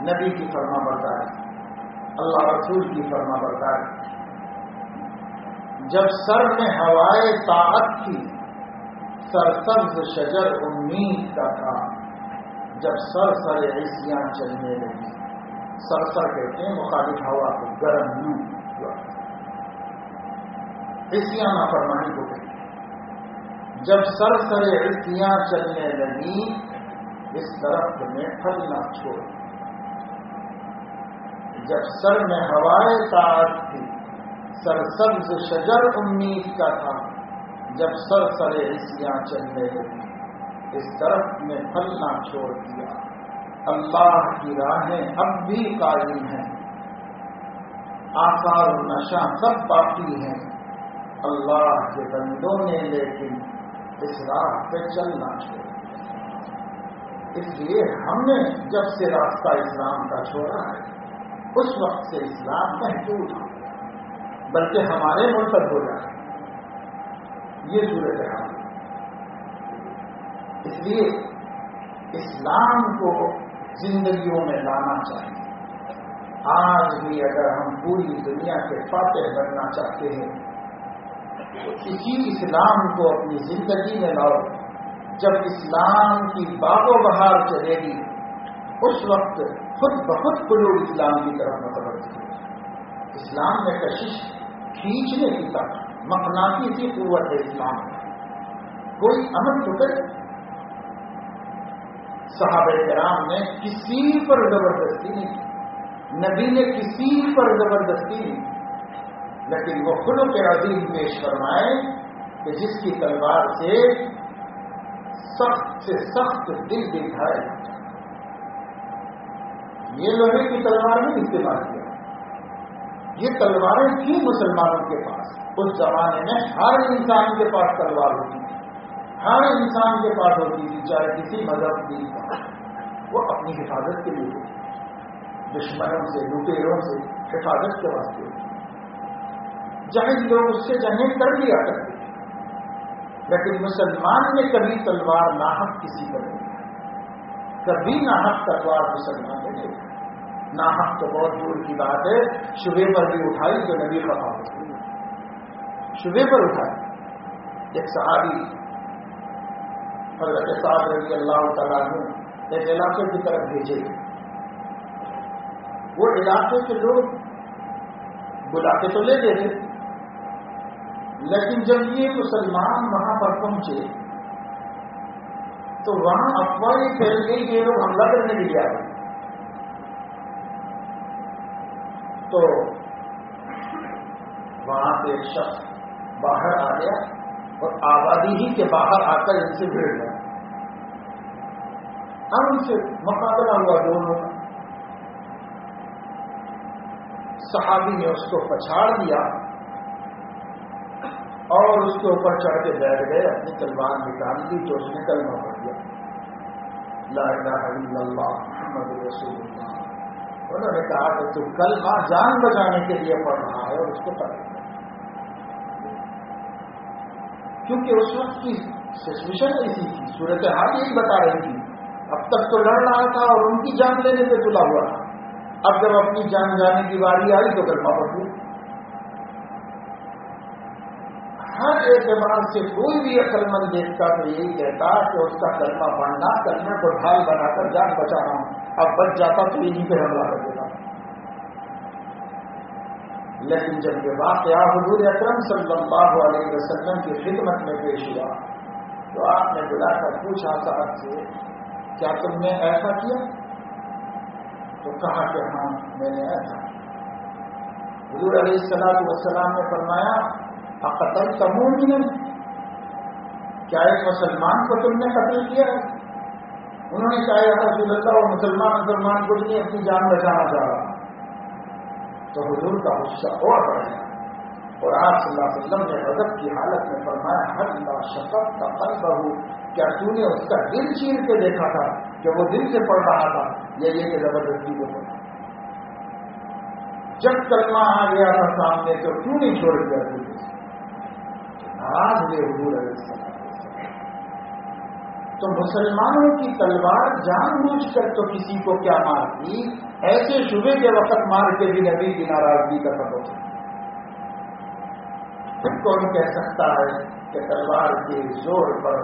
نبی کی فرما برداری، اللہ رسول کی فرما برداری۔ جب سر میں ہوائے طاعت تھی، سر سبز شجر امید کا تھا، جب سر سر عصیاں چلنے لگی، سر سر کہتے ہیں مخالف ہوا کو، گرم لو، عصیاں نافرمانی کو کہتے ہیں۔ جب سر سر عصیاں چلنے لگی، اس درخت میں پھل نہ چھوڑ، جب سر میں ہوائے طاعت تھی، سر سبز شجر امید کا تھا، جب سر سر عصیاں چلنے لگی، اس درخت میں پھل نہ چھوڑ دیا۔ اللہ کی راہیں اب بھی قائم ہیں، آثار و نشاں سب باقی ہیں، اللہ کے بندوں نے لیکن اس راہ پہ چلنا چھوڑ دیا۔ اس لیے ہم نے جب سے راستہ اسلام کا چھوڑا ہے، اس وقت سے اسلام محدود ہو گیا، بلکہ ہمارے مرتد ہو جائے، یہ صورت حال ہے۔ اس لیے اسلام کو زندگیوں میں لانا چاہیے۔ آج بھی اگر ہم پوری دنیا کے فاتح بننا چاہتے ہیں تو اسی اسلام کو اپنی زندگی میں لاؤ۔ جب اسلام کی باغ و بہار چلے گی، اس وقت خود بخود قلوب اسلام کی طرف متوجہ ہو۔ اسلام میں کشش کھینچنے کی طاقت، مقناطیسی قوت ہے اسلام میں، کوئی عمل تو کرے۔ صحابہ کرام نے کسی پر زبردستی نہیں کی، نبی نے کسی پر زبردستی نہیں، لیکن وہ خلق عظیم پیش فرمائے کہ جس کی تلوار سے سخت دل دکھائے۔ یہ لوہے کی تلوار نہیں استعمال کیا، یہ تلواریں تھیں مسلمانوں کے پاس۔ اس زمانے میں ہر انسان کے پاس تلوار ہوتی تھی، ہر انسان کے پاس ہوتی تھی، چاہے کسی مذہب کی، وہ اپنی حفاظت کے لیے ہوتی۔ دشمنوں سے، لٹیروں سے حفاظت کے واسطے. جاہل لوگ اس سے جنگیں کر لیا کرتے تھے، لیکن مسلمان نے کبھی تلوار ناحق کسی پر نہیں، کبھی ناحق تلوار مسلمان نے نہیں. ناحق تو بہت دور کی بات ہے، شبے پر بھی اٹھائی تو نبی خفا ہو گئی. شبے پر اٹھائی. ایک صحابی حضرت صاحب رضی اللہ تعالیٰ عنہ ایک علاقے کی طرف بھیجے. وہ علاقے کے لوگ بلا کے تو لے گئے تھے، لیکن جب یہ مسلمان وہاں پر پہنچے تو وہاں افواہیں پھیل گئی کہ یہ لوگ حملہ کرنے کے لیے آ گئے. تو وہاں سے ایک شخص باہر آ گیا اور آبادی ہی کے باہر آ کر ان سے بھیڑ گیا. اب ان سے مقابلہ ہوا دونوں کا. صحابی نے اس کو پچھاڑ دیا اور اس کے اوپر چڑھ کے بیٹھ گئے. اپنی تلوار نکال دی تو اس نے کلمہ پڑھ دیا، لا الہ الا اللہ محمد رسول اللہ. انہوں نے کہا کہ تو کلمہ جان بچانے کے لیے پڑھ رہا ہے اور اس کو پڑھ دیا، کیونکہ اس وقت کی سچویشن ایسی تھی، صورتحال یہی بتا رہی تھی. اب تک تو لڑ رہا تھا اور ان کی جان لینے پہ تلا ہوا تھا. اب جب اپنی جان جانے کی باری آئی تو کلمہ پڑھ دیا. ہر اعتبار سے کوئی بھی عقل مند دیکھتا تو یہی کہتا کہ اس کا کلمہ پڑھنا کلمے کو ڈھال بنا کر جان بچا رہا ہوں، اب بچ جاتا تو یہیں پہ حملہ کر دیتا. لیکن جب یہ واقعہ حضور اکرم صلی اللہ علیہ وسلم کی خدمت میں پیش ہوا تو آپ نے بلا کر پوچھا صاحب سے، کیا تم نے ایسا کیا؟ تو کہا کہ ہاں میں نے ایسا. حضور علیہ السلام نے فرمایا اقتلت مؤمنا، کیا ایک مسلمان کو تم نے قتل کیا ہے؟ انہوں نے کہا یا رسول اللہ وہ مسلمان کو نہیں اپنی جان بچانا چاہ رہا. تو حضور کا غصہ اور بڑھ گیا اور آپ صلی اللہ علیہ وسلم نے غضب کی حالت میں فرمایا حل لا شفقت قلبہ، کیا تو نے اس کا دل چیر کے دیکھا تھا کہ وہ دل سے پڑھ رہا تھا یا یہ کہ زبردستی کو پڑھا؟ جب کلمہ آ گیا تھا سامنے تو کیوں نہیں چھوڑ دیا دل سے؟ ناراض ہوئے حضور علیہ السلام. تو مسلمانوں کی تلوار جان بوجھ کر تو کسی کو کیا مارتی، ایسے شبے کے وقت مار کے بھی نبی کی ناراضگی کا سبب ہے. کون کہہ سکتا ہے کہ تلوار کے زور پر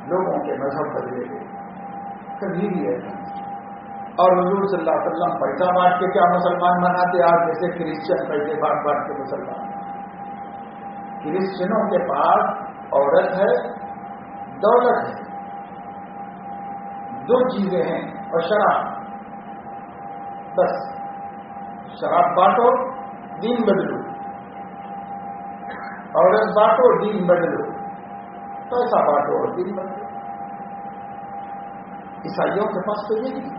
لوگوں کے مذہب بدلے گئے؟ کبھی بھی ایسا نہیں. اور حضور صلی اللہ علیہ وسلم پیسہ بانٹ کے کیا مسلمان بناتے؟ آج جیسے کرسچن پیسے بانٹ کے مسلمان. کرسچنوں کے پاس عورت ہے، دولت ہے، دو چیزیں ہیں اور شراب. بس شراب بانٹو دین بدلو، عورت بانٹو دین بدلو، پیسہ بانٹو اور دین بدلو. عیسائیوں کے پاس تو یہ نہیں.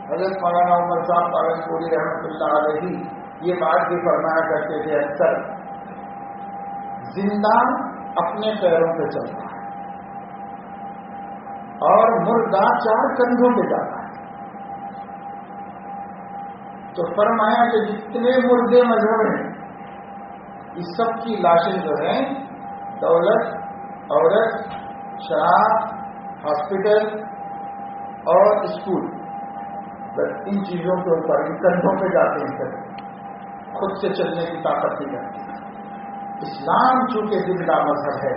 حضرت مولانا عمر صاحب پالن پوری رحمۃ اللہ علیہ یہ بات بھی فرمایا کرتے تھے، اکثر زندہ اپنے پیروں پہ چلتا ہے اور مردہ چار کندھوں پہ جاتا ہے. تو فرمایا کہ جتنے مردے مذہب ہیں اس سب کی لاشیں جو ہیں دولت، عورت، شراب، ہاسپٹل اور اسکول، بس ان چیزوں کے اوپر ان کندھوں پہ جاتے ہیں، خود سے چلنے کی طاقت نہیں کرتی. اسلام چونکہ زندہ مذہب ہے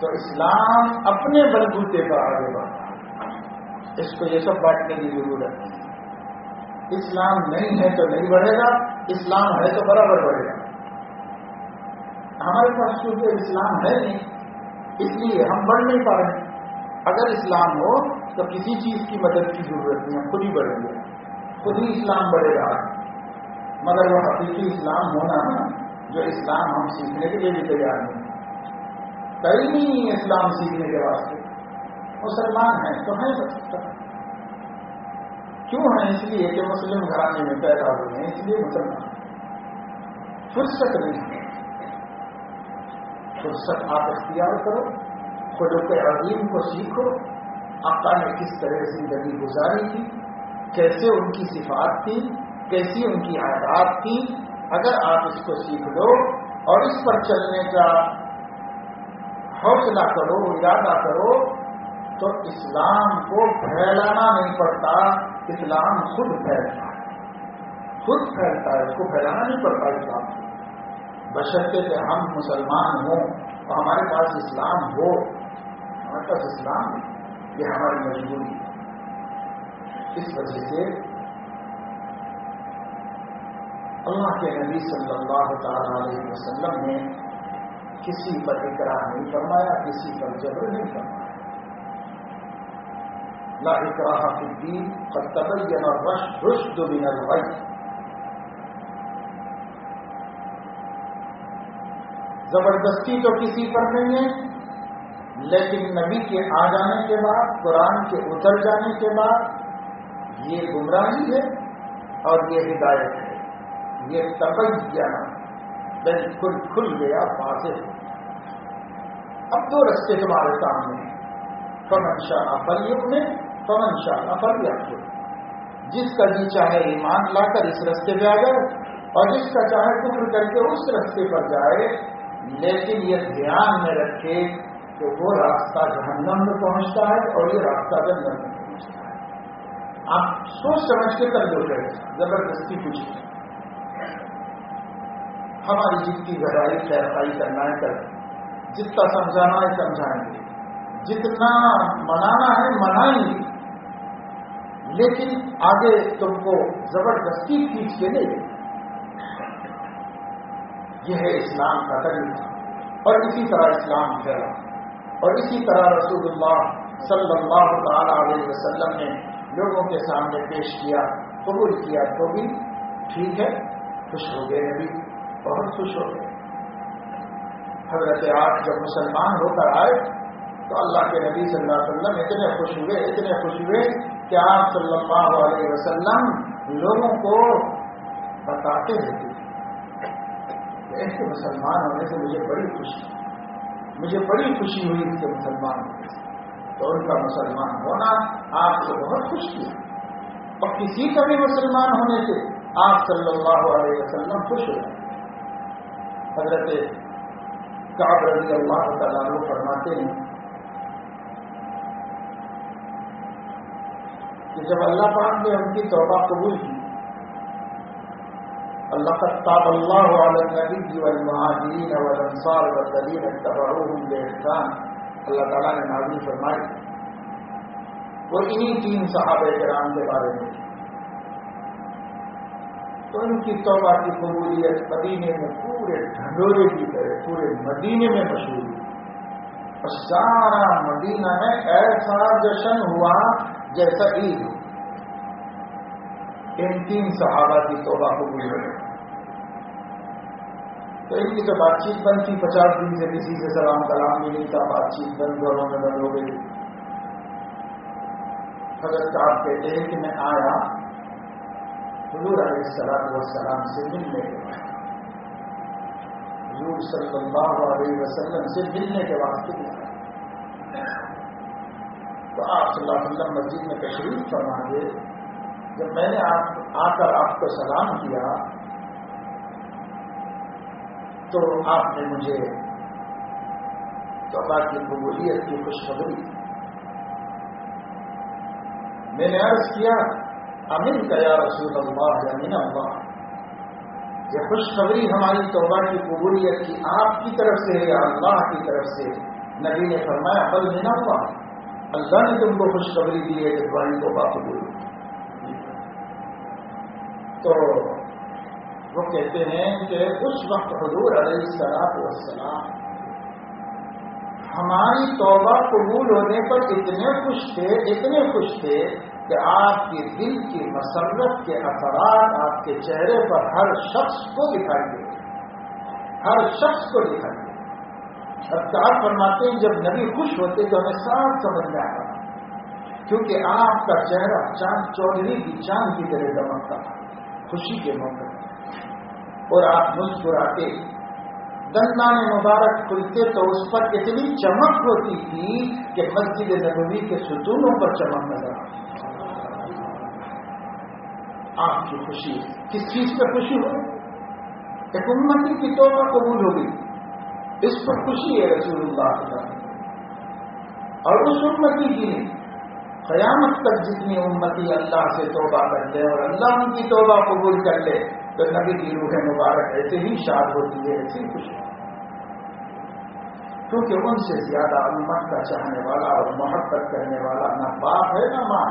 تو اسلام اپنے بلبوتے پر آگے بڑھتا ہے. اس کو یہ سب بانٹنے کی ضرورت نہیں. اسلام نہیں ہے تو نہیں بڑھے گا، اسلام ہے تو برابر بڑھے گا. ہمارے پاس چونکہ اسلام ہے نہیں اس لیے ہم بڑھ نہیں پا رہے. اگر اسلام ہو تو کسی چیز کی مدد کی ضرورت نہیں، ہم خود ہی بڑھیں گے، خود ہی اسلام بڑھے گا. مگر وہ حقیقی اسلام ہونا نا جو اسلام ہم سیکھنے کے لیے بھی تیار نہیں. کئی نہیں اسلام سیکھنے کے واسطے. مسلمان ہیں تو ہیں، کیوں ہیں؟ اس لیے کہ مسلم گھرانے میں پیدا ہوئے ہیں، اس لیے مسلمان. فرصت نہیں ہے. فرصت آپ اختیار کرو، خلق عظیم کو سیکھو. آقا نے کس طرح زندگی گزاری تھی، کیسے ان کی صفات تھی، کیسی ان کی عادات تھی، اگر آپ اس کو سیکھ لو اور اس پر چلنے کا حوصلہ کرو، ارادہ کرو، تو اسلام کو پھیلانا نہیں پڑتا، اسلام خود پھیلتا ہے، خود پھیلتا ہے، اس کو پھیلانا نہیں پڑتا اسلام کو، بشرطے کہ ہم مسلمان ہوں اور ہمارے پاس اسلام ہو، ہمارے پاس اسلام ہے، یہ ہماری مجبوری ہے۔ اس وجہ سے اللہ کے نبی صلی اللہ تعالی علیہ وسلم نے کسی پر اکراہ نہیں فرمایا، کسی پر جبر نہیں فرمایا۔ لا اکراہ فی الدین قد تبین الرشد من الغی۔ زبردستی تو کسی پر نہیں ہے، لیکن نبی کے آ جانے کے بعد، قرآن کے اتر جانے کے بعد یہ گمراہی ہے اور یہ ہدایت ہے، یہ تبین بالکل کھل گیا، واضح ہے۔ اب دو رستے تمہارے سامنے ہیں، فمن شاء فلیؤمن فمن شاء فلیکفر۔ جس کا جی چاہے ایمان لا کر اس رستے پہ آ جائے اور جس کا چاہے کفر کر کے اس رستے پر جائے، لیکن یہ دھیان میں رکھے کہ وہ راستہ جہنم میں پہنچتا ہے اور یہ راستہ جنت میں پہنچتا ہے۔ آپ سوچ سمجھ کے کر دو، زبردستی کچھ نہیں۔ ہماری جتنی گہرائی خیرخائی کرنا ہے کر، جتنا سمجھانا ہے سمجھائیں گے، جتنا منانا ہے منائیں گے، لیکن آگے تم کو زبردستی کھینچ کے لے گئے۔ یہ ہے اسلام کا طریقہ، اور اسی طرح اسلام پھیلا، اور اسی طرح رسول اللہ صلی اللہ تعالی علیہ وسلم نے لوگوں کے سامنے پیش کیا، قبول کیا، تو بھی ٹھیک ہے، خوش ہو گئے، نبی بہت خوش ہو گئے۔ حضرت آپ جب مسلمان ہو کر آئے تو اللہ کے نبی صلی اللہ علیہ وسلم اتنے خوش ہوئے، اتنے خوش ہوئے کہ آپ صلی اللہ علیہ وسلم لوگوں کو بتاتے رہتے کہ ایسے مسلمان ہونے سے مجھے بڑی خوشی ہوئی اس کے مسلمان ہونے سے۔ تو ان کا مسلمان ہونا آپ کو بہت خوش کیا، اور کسی کا بھی مسلمان ہونے سے آپ صلی اللہ علیہ وسلم خوش ہوئے۔ حضرت کعب رضی اللہ تعالیٰ عنہ فرماتے ہیں کہ جب اللہ پاک نے ان کی توبہ قبول کی، اللہ تاب اللہ علی النبی والمہاجرین والانصار والذین اتبعوہم بإحسان، اللہ تعالیٰ نے نازل فرمائی، وہ انہی 3 صحابہ کرام کے بارے میں، تو ان کی توبہ کی قبولیت مدینے میں پورے ڈھنڈورے کی طرح پورے مدینے میں مشہور ہوئی، اور سارا مدینہ میں ایسا جشن ہوا جیسا عید ہو۔ ان 3 صحابہ کی توبہ قبول ہوئی، تو ان کی تو بات چیت بند تھی، 50 دن سے کسی سے سلام کلام بھی نہیں تھا، بات چیت بند، گھروں میں بند ہو گئی۔ حضرت آپ کہتے ہیں کہ میں آیا حضور علیہ السلام سے ملنے کے بعد، حضور صلی اللہ علیہ وسلم سے ملنے کے واسطے آیا، تو آپ صلی اللہ علیہ وسلم مسجد میں تشریف فرما گئے۔ جب میں نے آ کر آپ کو سلام کیا تو آپ نے مجھے توبہ کی قبولیت کی خوشخبری دی۔ میں نے عرض کیا امین کا یا رسول اللہ یا من اللہ، یہ خوشخبری ہماری توبہ کی قبولیت کی آپ کی طرف سے یا اللہ کی طرف سے؟ نبی نے فرمایا بل من اللہ، اللہ نے تم کو خوشخبری دی ہے کہ تمہاری توبہ قبول ہوئی۔ تو وہ کہتے ہیں کہ اس وقت حضور علیہ السلام ہماری توبہ قبول ہونے پر اتنے خوش تھے کہ آپ کے دل کی مسرت کے اثرات آپ کے چہرے پر ہر شخص کو دکھائی دیتے، ہر شخص کو دکھائی دیتے۔ اب آپ فرماتے ہیں جب نبی خوش ہوتے تو ہمیں صاف سمجھ میں آتا، کیونکہ آپ کا چہرہ چاند چودھری کی چاند کی طرح دمکتا تھا خوشی کے موقع، اور آپ مسکراتے، دندان مبارک کھلتے تو اس پر اتنی چمک ہوتی تھی کہ مسجد نبوی کے ستونوں پر چمک نظر آتی۔ آپ کی خوشی ہے. کس چیز پہ خوشی ہو؟ ایک امتی کی توبہ قبول ہو گئی، اس پر خوشی ہے رسول اللہ صلی اللہ علیہ وسلم. اور اس امتی کی قیامت تک جتنی امتی اللہ سے توبہ کر لے اور اللہ ان کی توبہ قبول کر لے تو نبی کی روح مبارک ایسے ہی شاد ہوتی ہے، ایسی خوشی. کیونکہ ان سے زیادہ امت کا چاہنے والا اور محبت کرنے والا نہ باپ ہے، نہ ماں،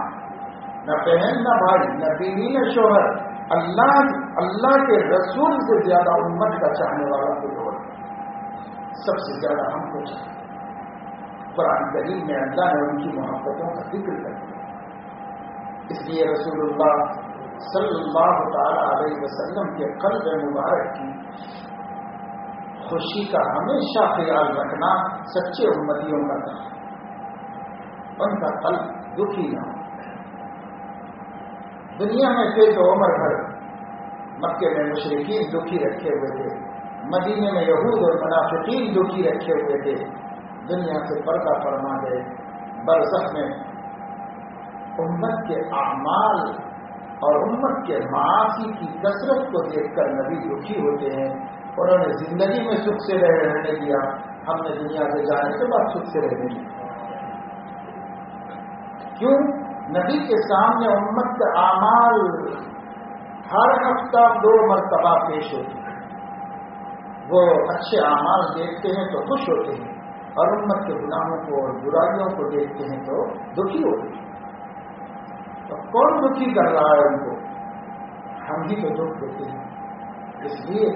نہ بہن، نہ بھائی، نہ بیوی، نہ شوہر. اللہ کے رسول سے زیادہ امت کا چاہنے والا کوئی اور سب سے زیادہ ہم کو چاہیے. قرآن کریم میں اللہ نے ان کی محبتوں کا ذکر کر دیا. اس لیے رسول اللہ صلی اللہ تعالی علیہ وسلم کے قلب مبارک کی خوشی کا ہمیشہ خیال رکھنا سچے امتیوں کا کام. ان کا قلب دکھی نہ ہو. دنیا میں تھے تو عمر بھر مکے میں مشرکین دکھی رکھے ہوئے تھے، مدینے میں یہود اور منافقین دکھی رکھے ہوئے تھے. دنیا سے پردہ فرما گئے. برزخ میں امت کے اعمال اور امت کے معاصی کی کثرت کو دیکھ کر نبی دکھی ہوتے ہیں. انہوں نے زندگی میں سکھ سے رہنے دیا، ہم نے دنیا سے جانے کے بعد سکھ سے رہنے دیا. کیوں؟ نبی کے سامنے امت کے اعمال ہر ہفتہ 2 مرتبہ پیش ہوتے ہیں. وہ اچھے اعمال دیکھتے ہیں تو خوش ہوتے ہیں، اور امت کے گناہوں کو اور برائیوں کو دیکھتے ہیں تو دکھی ہوتے ہیں. تو کون دکھی کر رہا ہے ان کو؟ ہم ہی تو دکھ دیتے ہیں. اس لیے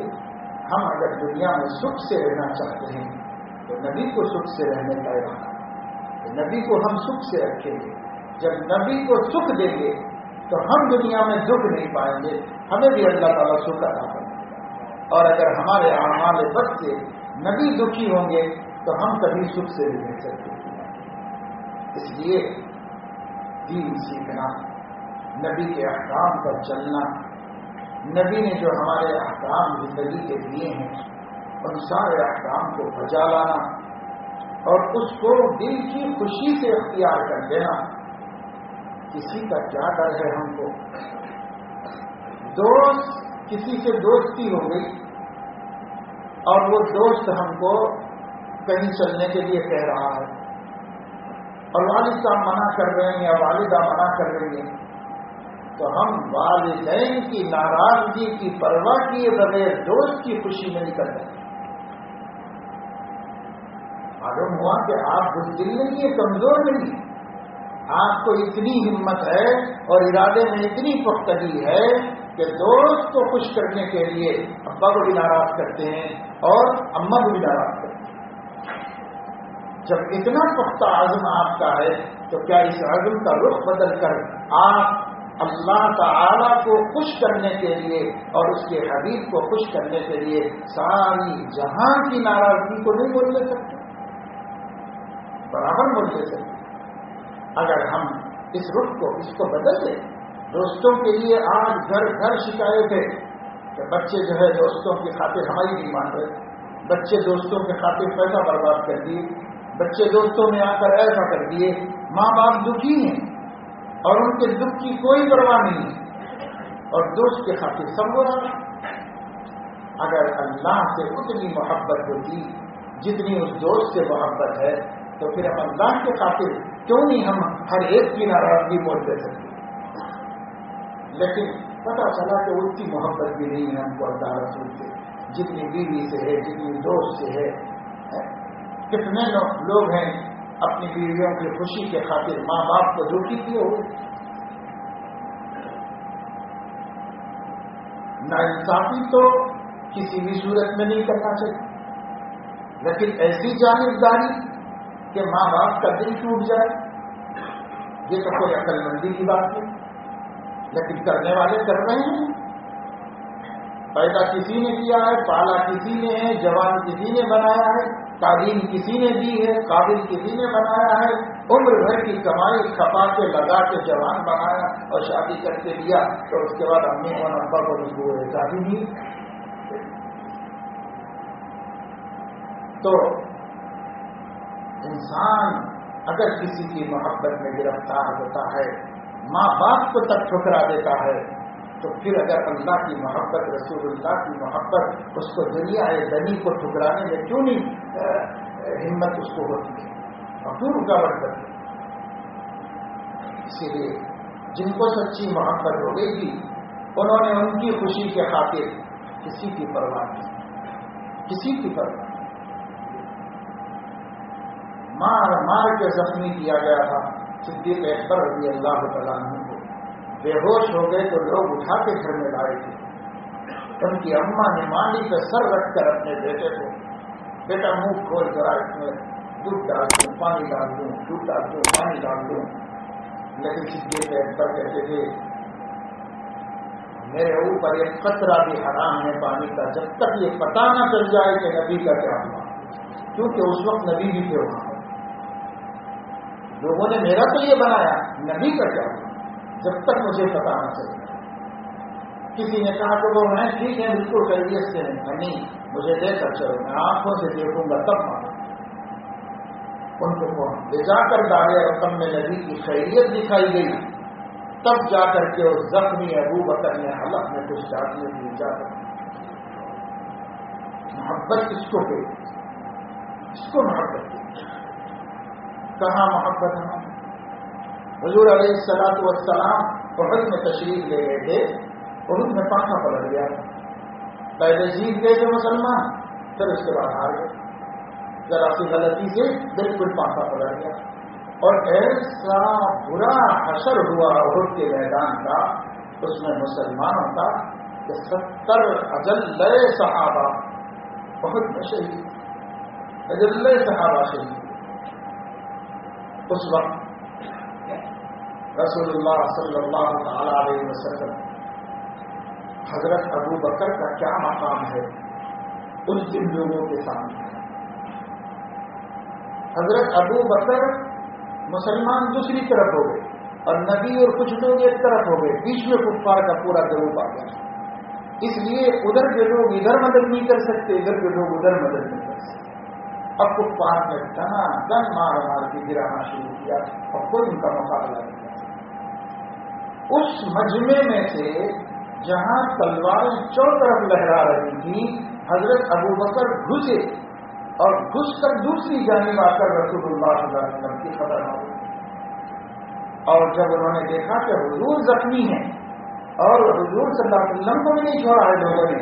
ہم اگر دنیا میں سکھ سے رہنا چاہتے ہیں تو نبی کو سکھ سے رہنے کا ارادہ، نبی کو ہم سکھ سے رکھیں گے. جب نبی کو سکھ دیں گے تو ہم دنیا میں دکھ نہیں پائیں گے، ہمیں بھی اللہ تعالیٰ سکھ عطا کرے گا. اور اگر ہمارے اعمال بد سے نبی دکھی ہوں گے تو ہم کبھی سکھ سے نہیں رہ سکتے. اس لیے دین سیکھنا، نبی کے احکام پر چلنا، نبی نے جو ہمارے احکام زندگی کے دیے ہیں ان سارے احکام کو بجا لانا اور اس کو دل کی خوشی سے اختیار کر دینا. کسی کا کیا ڈر ہے ہم کو؟ دوست، کسی سے دوستی ہو گئی اور وہ دوست ہم کو کہیں چلنے کے لیے کہہ رہا ہے اور والد صاحب منع کر رہے ہیں یا والدہ منع کر رہی ہیں، تو ہم والدین کی ناراضگی کی پرواہ کیے بغیر دوست کی خوشی میں نکل جائیں. معلوم ہوا کہ آپ بزدل نہیں ہے، کمزور نہیں، آپ کو اتنی ہمت ہے اور ارادے میں اتنی پختگی ہے کہ دوست کو خوش کرنے کے لیے ابا کو بھی ناراض کرتے ہیں اور اماں کو بھی ناراض کرتے ہیں. جب اتنا پختہ عزم آپ کا ہے تو کیا اس عزم کا رخ بدل کر آپ اللہ تعالی کو خوش کرنے کے لیے اور اس کے حبیب کو خوش کرنے کے لیے ساری جہاں کی ناراضگی کو نہیں بول لے سکتے؟ برابر بول لے سکتے. اگر ہم اس رخ کو، اس کو بدل دیں. دوستوں کے لیے آج گھر گھر شکایت ہے کہ بچے جو ہے دوستوں کی خاطر ہماری نہیں مان رہے، بچے دوستوں کے خاطر پیسہ برباد کر دیے، بچے دوستوں میں آ کر ایسا کر دیے. ماں باپ دکھی ہیں اور ان کے دکھ کی کوئی پرواہ نہیں ہے اور دوست کے خاطر سب ہو رہا ہے. اگر اللہ سے اتنی محبت ہوتی جتنی اس دوست سے محبت ہے تو پھر ہم اللہ کے خاطر کیوں نہیں ہم ہر ایک کی ناراضگی مول دے سکتے؟ لیکن پتا چلا کہ اس کی محبت بھی نہیں ہے ہم کو اللہ رسول سے جتنی بیوی سے ہے، جتنی دوست سے ہے. کتنے لوگ ہیں اپنی بیویوں کی خوشی کے خاطر ماں باپ کو دکھی کیے ہوئے. ناانصافی تو کسی بھی صورت میں نہیں کرنا چاہیے، لیکن ایسی جانبداری کہ ماں باپ کا دل ٹوٹ جائے یہ تو کوئی عقل مندی کی بات نہیں. لیکن کرنے والے کر رہے ہیں. پیدا کسی نے کیا ہے، پالا کسی نے ہے، جوان کسی نے بنایا ہے، تعلیم کسی نے دی ہے، قابل کسی نے بنایا ہے، عمر بھر کی کمائی کھپا کے لگا کے جوان بنایا اور شادی کر کے دیا تو اس کے بعد امی اور ابا کو وہ شادی دی. تو انسان اگر کسی کی محبت میں گرفتار ہوتا ہے، ماں باپ کو تک ٹھکرا دیتا ہے تو پھر اگر اللہ کی محبت، رسول اللہ کی محبت، اس کو دنیا دنی کو ٹھکرانے میں کیوں نہیں ہمت اس کو ہوتی ہے اور کیوں رکاوٹ کرتی ہے؟ اسی لیے جن کو سچی محبت ہو گئی تھی انہوں نے ان کی خوشی کے خاطر کسی کی پرواہ نہیں، کسی کی پرواہ نہیں، مار مار کے زخمی کیا گیا تھا صدیق اکبر رضی اللہ تعالیٰ عنہ کو، بے ہوش ہو گئے تو لوگ اٹھا کے گھر میں لائے تھے. ان کی اماں نے مالی پہ سر رکھ کر اپنے بیٹے کو، بیٹا منہ کھول کر اس میں دودھ ڈال دوں، پانی ڈال دوں، دودھ ڈال دوں، پانی ڈال دوں. لیکن صدیق اکبر کہتے تھے میرے اوپر ایک قطرہ بھی حرام ہے پانی کا جب تک یہ پتہ نہ چل جائے کہ نبی کا کیا ہوا، کیونکہ اس وقت نبی بھی تھے وہاں. لوگوں نے میرا تو یہ بنایا، نبی کا کیا ہوا جب تک مجھے پتہ نہ چل جائے. کسی نے کہا کہ وہ میں ٹھیک ہے بالکل خیریت سے نہیں، مجھے لے کر چلو، میں آنکھوں سے دیکھوں گا تب مانوں. ان کو لے جا کر دار رقم میں نبی کی خیریت دکھائی گئی، تب جا کر کے اس زخمی ابو بکر نے حلق میں کچھ ڈالنے کی اجازت. محبت کس کو کہ اس کو محبت کی، کہاں محبت ہے؟ حضور علیہ الصلوۃ والسلام احد میں تشریف لے گئے تھے، احد میں پانکھا پلٹ گیا. پہلے جیت گئے تھے مسلمان، پھر اس کے بعد ہار گئے، ذرا سی غلطی سے بالکل پانکھا پلٹ گیا. اور ایسا برا حشر ہوا احد کے میدان کا، اس میں مسلمانوں کا کہ 70 اجل صحابہ احد میں شہید، اجل صحابہ شہید. اس وقت رسول اللہ صلی اللہ تعالی علیہ وسلم حضرت ابو بکر کا کیا مقام ہے ان جن لوگوں کے سامنے. حضرت ابو بکر مسلمان دوسری طرف ہو گئے اور نبی اور کچھ لوگ ایک طرف ہو گئے، بیچ میں کفار کا پورا گروپ آ گیا. اس لیے ادھر کے لوگ ادھر مدد نہیں کر سکتے، ادھر کے لوگ ادھر مدد نہیں کر سکتے. اب کفار نے دنا دن مار مار کے گرانا شروع کیا اور کوئی ان کا مقابلہ نہیں کیا. اس مجمع میں سے جہاں تلواریں چاروں طرف لہرا رہی تھی، حضرت ابو بکر گھسے اور گھس کر دوسری جانب آ کر رسول اللہ صلی اللہ علیہ وسلم کی خبر ہو گئی. اور جب انہوں نے دیکھا کہ حضور زخمی ہیں اور حضور صلی اللہ علیہ وسلم کو بھی نہیں چھوڑا ہے لوگوں نے،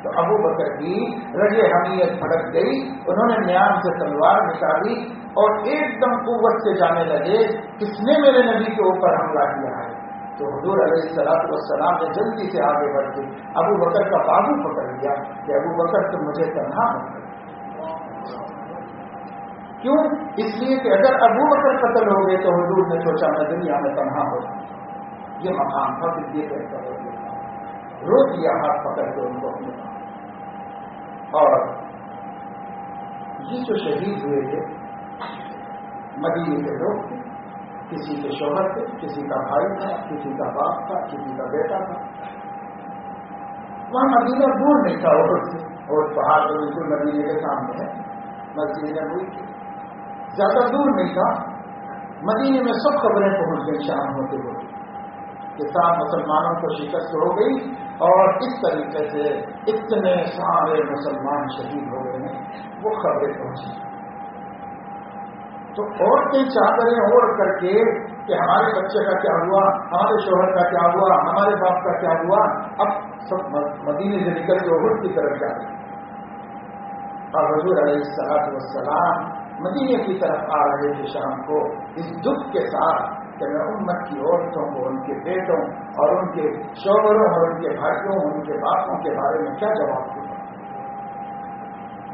تو ابو بکر کی رگ حمیت بھڑک گئی. انہوں نے نیام سے تلوار نکالی اور ایک دم قوت سے جانے لگے کس نے میرے نبی کے اوپر حملہ کیا ہے. تو حضور علیہ الصلوۃ والسلام نے جلدی سے آگے بڑھ کے ابو بکر کا بازو پکڑ لیا کہ ابو بکر تم مجھے تنہا مت کرو. کیوں؟ اس لیے کہ اگر ابو بکر قتل ہو گئے تو حضور نے سوچا میں دنیا میں تنہا ہو جاؤں. یہ مقام تھا صدیق اکبر، رو دیا ہاتھ پکڑ کے ان کو اپنے پاس. اور یہ جو شہید ہوئے تھے مدینے کے لوگ تھے، کسی کے شوہر تھے، کسی کا بھائی تھا، کسی کا باپ تھا، کسی کا بیٹا تھا. وہاں مدینہ دور نہیں تھا احد سے، اور پہاڑ تو بالکل مدینے کے سامنے ہے، مسجد نبوی کی زیادہ دور نہیں تھا. مدینے میں سب خبریں پہنچ گئی شام ہوتے ہوئے کہ ساتھ مسلمانوں کو شکست ہو گئی اور اس طریقے سے اتنے سارے مسلمان شہید ہو گئے ہیں، وہ خبریں پہنچی. تو عورتیں چادریں اوڑھ کر کے کہ ہمارے بچے کا کیا ہوا، ہمارے شوہر کا کیا ہوا، ہمارے باپ کا کیا ہوا، اب سب مدینے سے نکل کے احد کی طرف جا رہے. اور حضور علیہ الصلوۃ والسلام مدینے کی طرف آ رہے تھے شام کو اس دکھ کے ساتھ کہ میں امت کی عورتوں کو، ان کے بیٹوں اور ان کے شوہروں اور ان کے بھائیوں، ان کے باپوں کے بارے میں کیا جواب دوں.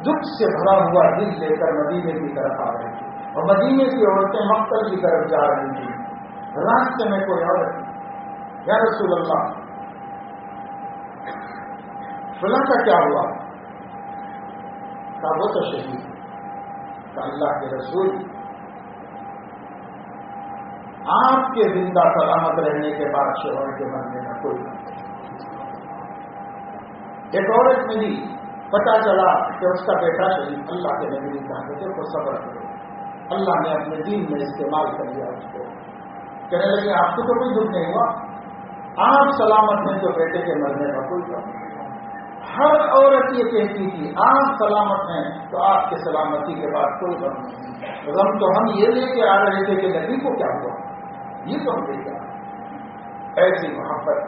دکھ سے بھرا ہوا دل لے کر مدینے کی طرف آ رہے تھے اور مدینے کی عورتیں مقتل کی طرف جا رہی تھیں. راستے میں کوئی عورت یا رسول اللہ فلاں کا کیا ہوا، کہا وہ تو شہید. کہ اللہ کے رسول آپ کے زندہ سلامت رہنے کے بعد شوہر کے مرنے کا کوئی نہیں. ایک عورت ملی، پتا چلا کہ اس کا بیٹا شہید. اللہ کے نبی نے کہا کہ دیکھو صبر کرو، اللہ نے اپنے دین میں استعمال کر لیا اس کو. کہنے لگے آپ کو تو کوئی دکھ نہیں ہوا، آپ سلامت ہیں تو بیٹے کے مرنے کا کوئی غم نہیں. ہر عورت یہ کہتی تھی آپ سلامت ہیں تو آپ کے سلامتی کے بعد کوئی غم نہیں. غم تو ہم یہ لے کے آ رہے تھے کہ نبی کو کیا ہوا، یہ تو ہم لے کے آ رہے. ایسی محبت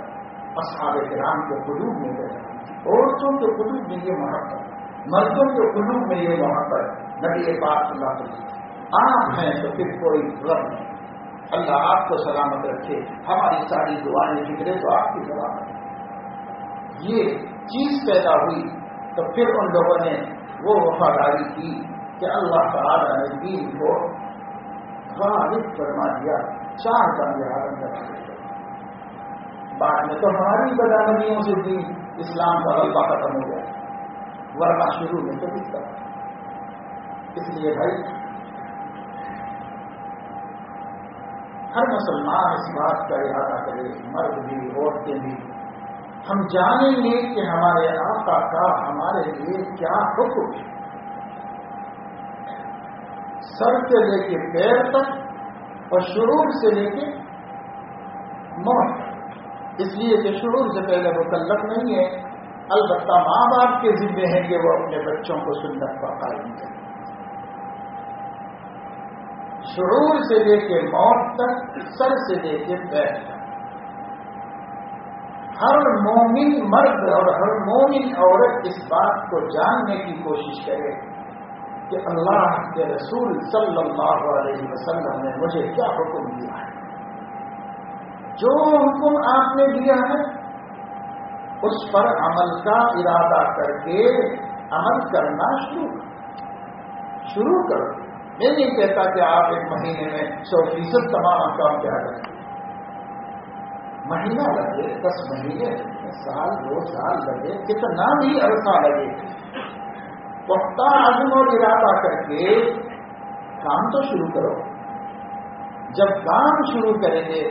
اصحاب کرام کے قلوب میں پیدا ہوئی. عورتوں کے قلوب میں یہ محبت، مردوں کے قلوب میں یہ محبت نبی پاک صلی اللہ علیہ وسلم. آپ ہیں تو پھر کوئی غم نہیں. اللہ آپ کو سلامت رکھے. ہماری ساری دعائیں فکرے تو آپ کی سلامت ہے. یہ چیز پیدا ہوئی تو پھر ان لوگوں نے وہ وفاداری کی کہ اللہ تعالی نے دین کو غالب فرما دیا. 4 کامیاب کرا دیا. بعد میں تو ہماری بدعملیوں سے دین اسلام کا غلبہ ختم ہو گیا، ورنہ شروع میں تو کس طرح. اس لیے بھائی ہر مسلمان اس بات کا ارادہ کرے، مرد بھی عورتیں بھی، ہم جانیں گے کہ ہمارے آقا کا ہمارے لیے کیا حکم ہے، سر سے لے کے پیر تک اور شعور سے لے کے موت تک. اس لیے کہ شعور سے پہلے مکلف نہیں ہے. البتہ ماں باپ کے ذمے ہیں کہ وہ اپنے بچوں کو سنت پر قائم کریں. شعور سے لے کے موت تک، سر سے لے کے پیر تک، ہر مومن مرد اور ہر مومن عورت اس بات کو جاننے کی کوشش کرے کہ اللہ کے رسول صلی اللہ علیہ وسلم نے مجھے کیا حکم دیا ہے. جو حکم آپ نے دیا ہے اس پر عمل کا ارادہ کر کے عمل کرنا شروع کرو. میں نہیں کہتا کہ آپ ایک مہینے میں 100% تمام کام کیا کریں. مہینہ لگے، 10 مہینے لگے، سال 2 سال لگے، کتنا بھی عرصہ لگے، پختہ عزم اور ارادہ کر کے کام تو شروع کرو. جب کام شروع کریں گے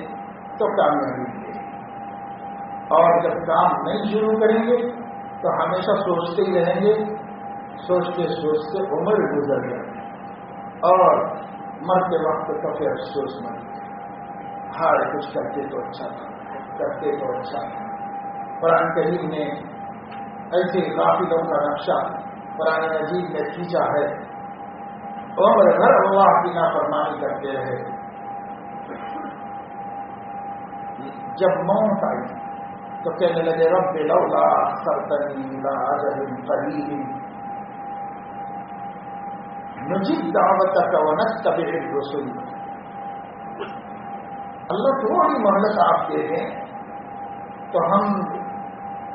تو کامیابی ملے گی، اور جب کام نہیں شروع کریں گے تو ہمیشہ سوچتے ہی رہیں گے. سوچتے سوچتے عمر گزر جائے اور مرتے وقت تو پھر افسوس مر گئے. ہر کچھ کرتے تو اچھا تھا، کرتے تو اچھا تھا. قرآن کریم نے ایسے غافلوں کا نقشہ قرآن مجید میں کھینچا ہے. عمر بھر اللہ کی نافرمانی کرتے رہے. جب موت آئی تو کہنے لگے رب لولا اخرتنی الی اجل قریب نجب دعوتک ونتبع الرسل. اللہ تھوڑی مہلت آپ دے دیں تو ہم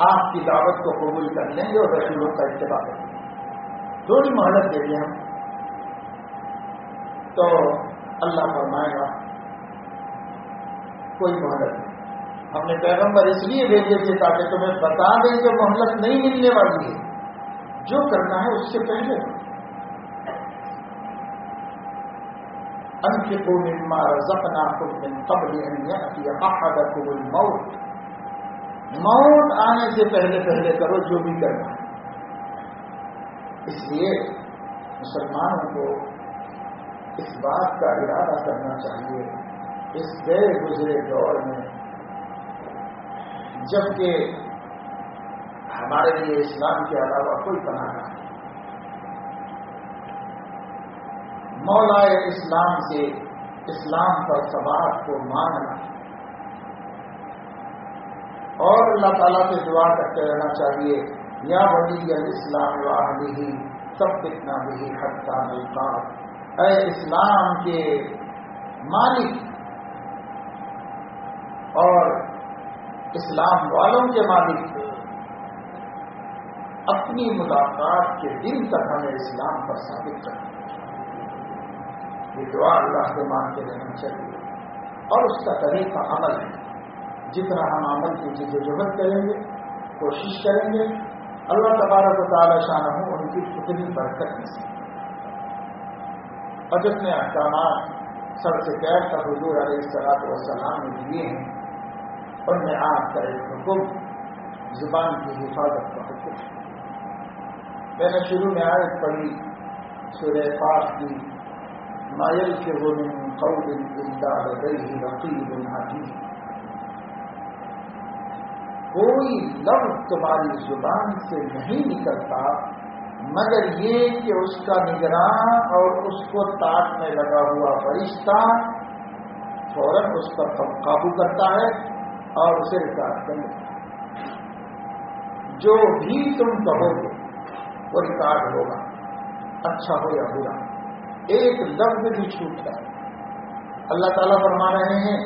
آپ کی دعوت کو قبول کر لیں گے اور رسولوں کا اتباع کریں گے. تھوڑی مہلت دے دیں ہم. تو اللہ فرمائے گا کوئی مہلت نہیں. ہم نے پیغمبر اس لیے بھیجے تھے تاکہ تمہیں بتا دیں کہ مہلت نہیں ملنے والی ہے. جو کرنا ہے اس سے پہلے انفقوا مما رزقناکم من قبل ان یأتی احدکم الموت. موت آنے سے پہلے پہلے کرو جو بھی کرنا ہے. اس لیے مسلمانوں کو اس بات کا ارادہ کرنا چاہیے اس گئے گزرے دور میں، جبکہ ہمارے لیے اسلام کے علاوہ کوئی پناہ نہیں. مولا اسلام سے اسلام پر ثبات کو ماننا اور اللہ تعالیٰ سے دعا کرتے رہنا چاہیے یا ولی الاسلام واہلہ ثبتنا بہ حتی نلقاک. اے اسلام کے مالک اور اسلام والوں کے مالک، اپنی ملاقات کے دن تک ہمیں اسلام پر ثابت کرنا. یہ دعا اللہ سے مانگتے رہنا چاہیے. اور اس کا طریقہ عمل ہے. جتنا ہم عمل کی جدوجہد کریں گے، کوشش کریں گے، اللہ تبارک و تعالی شانہ ان کی اتنی برکت نصیب. اور جتنے احکامات سر سے پیر تک حضور علیہ الصلوۃ والسلام نے دیے ہیں ان میں آپ کا ایک حکم زبان کی حفاظت کا حکم ہے. میں نے شروع میں آیت پڑھی سورہ قاف کی، ما یلفظ من قول الا لدیہ رقیب عتید. کوئی لفظ تمہاری زبان سے نہیں نکلتا مگر یہ کہ اس کا نگراں اور اس کو تاکنے لگا ہوا فرشتہ فوراً اس پر قابو کرتا ہے اور اسے ریکارڈ کر لیتا ہے. جو بھی تم کہو گے وہ ریکارڈ ہوگا، اچھا ہو یا برا، ایک لفظ بھی چھوٹتا ہے. اللہ تعالیٰ فرما رہے ہیں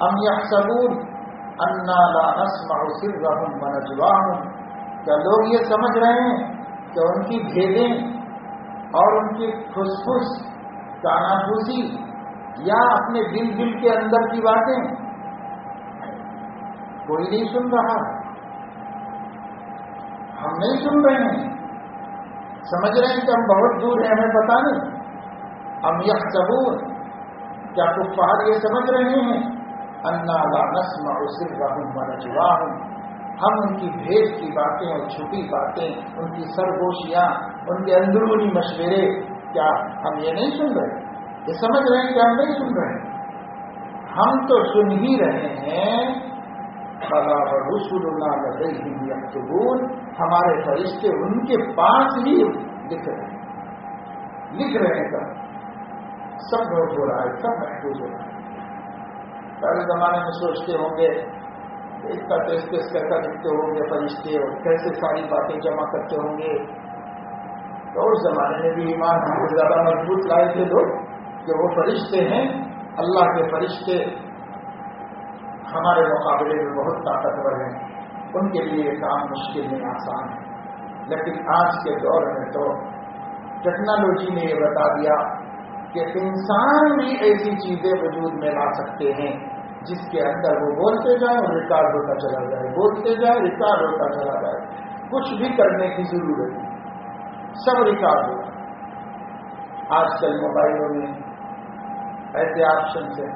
ام یحسبون انا لا نسمع سرهم ونجواهم، کیا لوگ یہ سمجھ رہے ہیں کہ ان کی بھیدیں اور ان کی پھس کاناپوسی یا اپنے دل کے اندر کی باتیں کوئی نہیں سن رہا؟ ہم نہیں سن رہے ہیں، سمجھ رہے ہیں کہ ہم بہت دور ہیں، ہمیں پتہ نہیں. ام یحسبون، کیا کفار یہ سمجھ رہے ہیں انا لا نسمع سرهم ونجواهم، ہم ان کی بھید کی باتیں اور چھپی باتیں، ان کی سرگوشیاں، ان کے اندرونی مشورے، کیا ہم یہ نہیں سن رہے؟ یہ سمجھ رہے ہیں کہ ہم نہیں سن رہے؟ ہم تو سن ہی رہے ہیں. بلا ورسلنا لدیہم یکتبون، ہمارے فرشتے ان کے پاس ہی لکھ رہے ہیں. سب نوٹ ہو رہا ہے، سب محفوظ ہو رہا ہے. پہلے زمانے میں سوچتے ہوں گے اتنا ٹیسٹ کر لکھتے ہوں گے فرشتے اور کیسے ساری باتیں جمع کرتے ہوں گے. تو اس زمانے میں بھی ایمان ہم کو زیادہ مضبوط لائے تھے لوگ کہ وہ فرشتے ہیں، اللہ کے فرشتے ہمارے مقابلے میں بہت طاقتور ہیں، ان کے لیے کام مشکل نہیں آسان ہے. لیکن آج کے دور میں تو ٹیکنالوجی نے یہ بتا دیا کہ انسان بھی ایسی چیزیں وجود میں لا سکتے ہیں جس کے اندر وہ بولتے جائیں اور ریکارڈ ہوتا چلا جائے، بولتے جائیں ریکارڈ ہوتا چلا جائے. کچھ بھی کرنے کی ضرورت نہیں، سب ریکارڈ ہوگا. آج کل موبائلوں میں ایسے آپشن ہیں